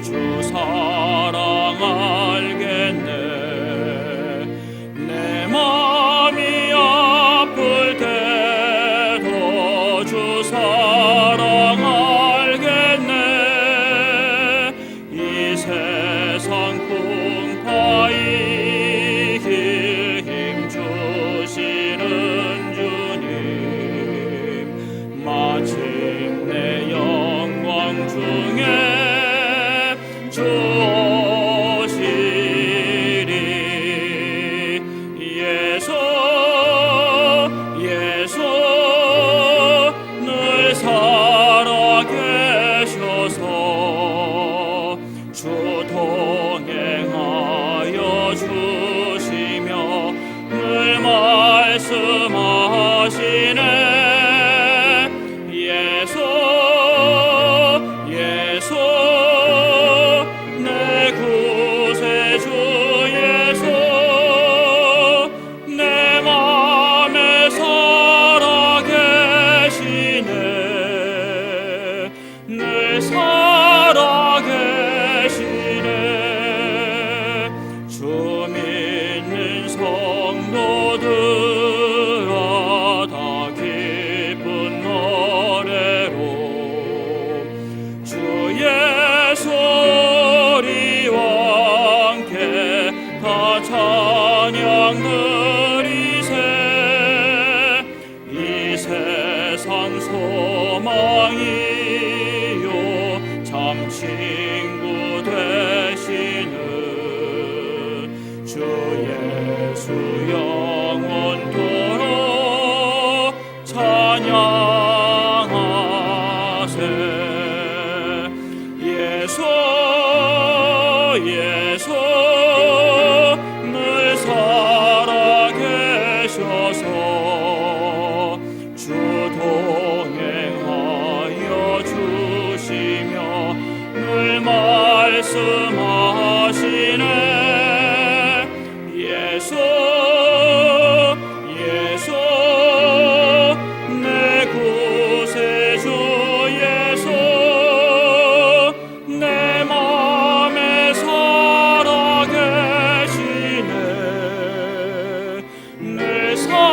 주 사랑 알겠네. 내 맘이 아플 때도 주 사랑 알겠네. 이 세상 풍파이 힘 주시는 주님 마침내 영광 중에 주 오시리. 예수 예수 늘 살아계셔서 주 동행하여 주시며 늘 말씀하시네. 예수 예수 내 구세주 예수 내 맘에 살아계시네. 늘 살아계시네. 주 믿는 성도들아 다 기쁜 노래로 주 예수 우리와 함께 다 찬양 드리세. 이 세상 소망이요 참 친구 되시는 주 예수 영원토록 찬양하세. 예수 예수 늘 살아계셔서 주 동행하여 주시며 늘 말씀하시네. 예수 예수 내 구세주 예수 내 맘에 살아계시네. 늘 살아계시네.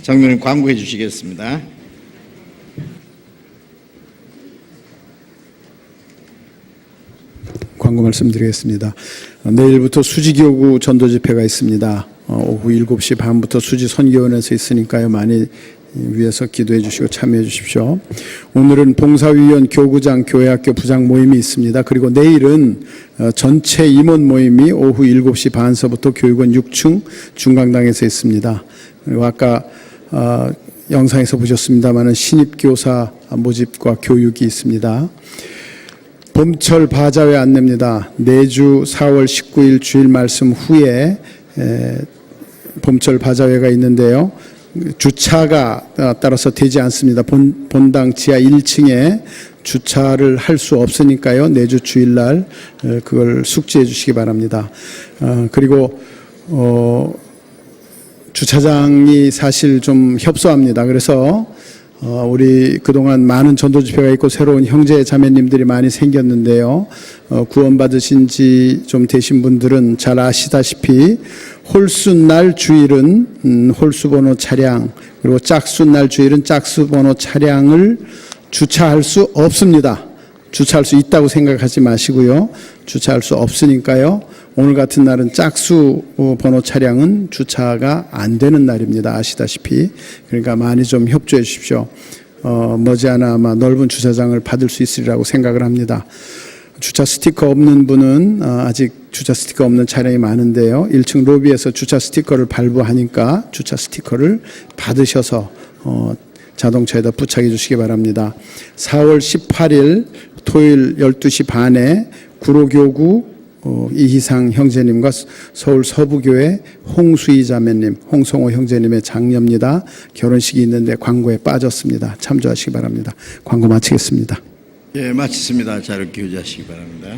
장로님 광고해 주시겠습니다. 광고 말씀드리겠습니다. 내일부터 수지교구 전도집회가 있습니다. 오후 7시 반부터 수지 선교원에서 있으니까요. 많이 위해서 기도해 주시고 참여해 주십시오. 오늘은 봉사위원 교구장 교회학교 부장 모임이 있습니다. 그리고 내일은 전체 임원 모임이 오후 7시 반서부터 교육원 6층 중강당에서 있습니다. 그리고 아까 영상에서 보셨습니다만 신입교사 모집과 교육이 있습니다. 봄철 바자회 안내입니다. 내주 4월 19일 주일 말씀 후에 봄철 바자회가 있는데요. 주차가 따라서 되지 않습니다. 본당 지하 1층에 주차를 할 수 없으니까요. 내주 주일날 그걸 숙지해 주시기 바랍니다. 그리고 주차장이 사실 좀 협소합니다. 그래서 우리 그동안 많은 전도 집회가 있고 새로운 형제 자매님들이 많이 생겼는데요. 구원받으신 지 좀 되신 분들은 잘 아시다시피 홀수날 주일은 홀수번호 차량, 그리고 짝수날 주일은 짝수번호 차량을 주차할 수 없습니다. 주차할 수 있다고 생각하지 마시고요. 주차할 수 없으니까요. 오늘 같은 날은 짝수 번호 차량은 주차가 안 되는 날입니다. 아시다시피. 그러니까 많이 좀 협조해 주십시오. 머지않아 아마 넓은 주차장을 받을 수 있으리라고 생각을 합니다. 주차 스티커 없는 분은 아직 주차 스티커 없는 차량이 많은데요. 1층 로비에서 주차 스티커를 발부하니까 주차 스티커를 받으셔서 자동차에다 부착해 주시기 바랍니다. 4월 18일 토요일 12시 반에 구로교구 이희상 형제님과 서울 서부교회 홍수희 자매님, 홍성호 형제님의 장녀입니다. 결혼식이 있는데 광고에 빠졌습니다. 참조하시기 바랍니다. 광고 마치겠습니다. 예, 마치겠습니다. 자료 기울이시기 바랍니다.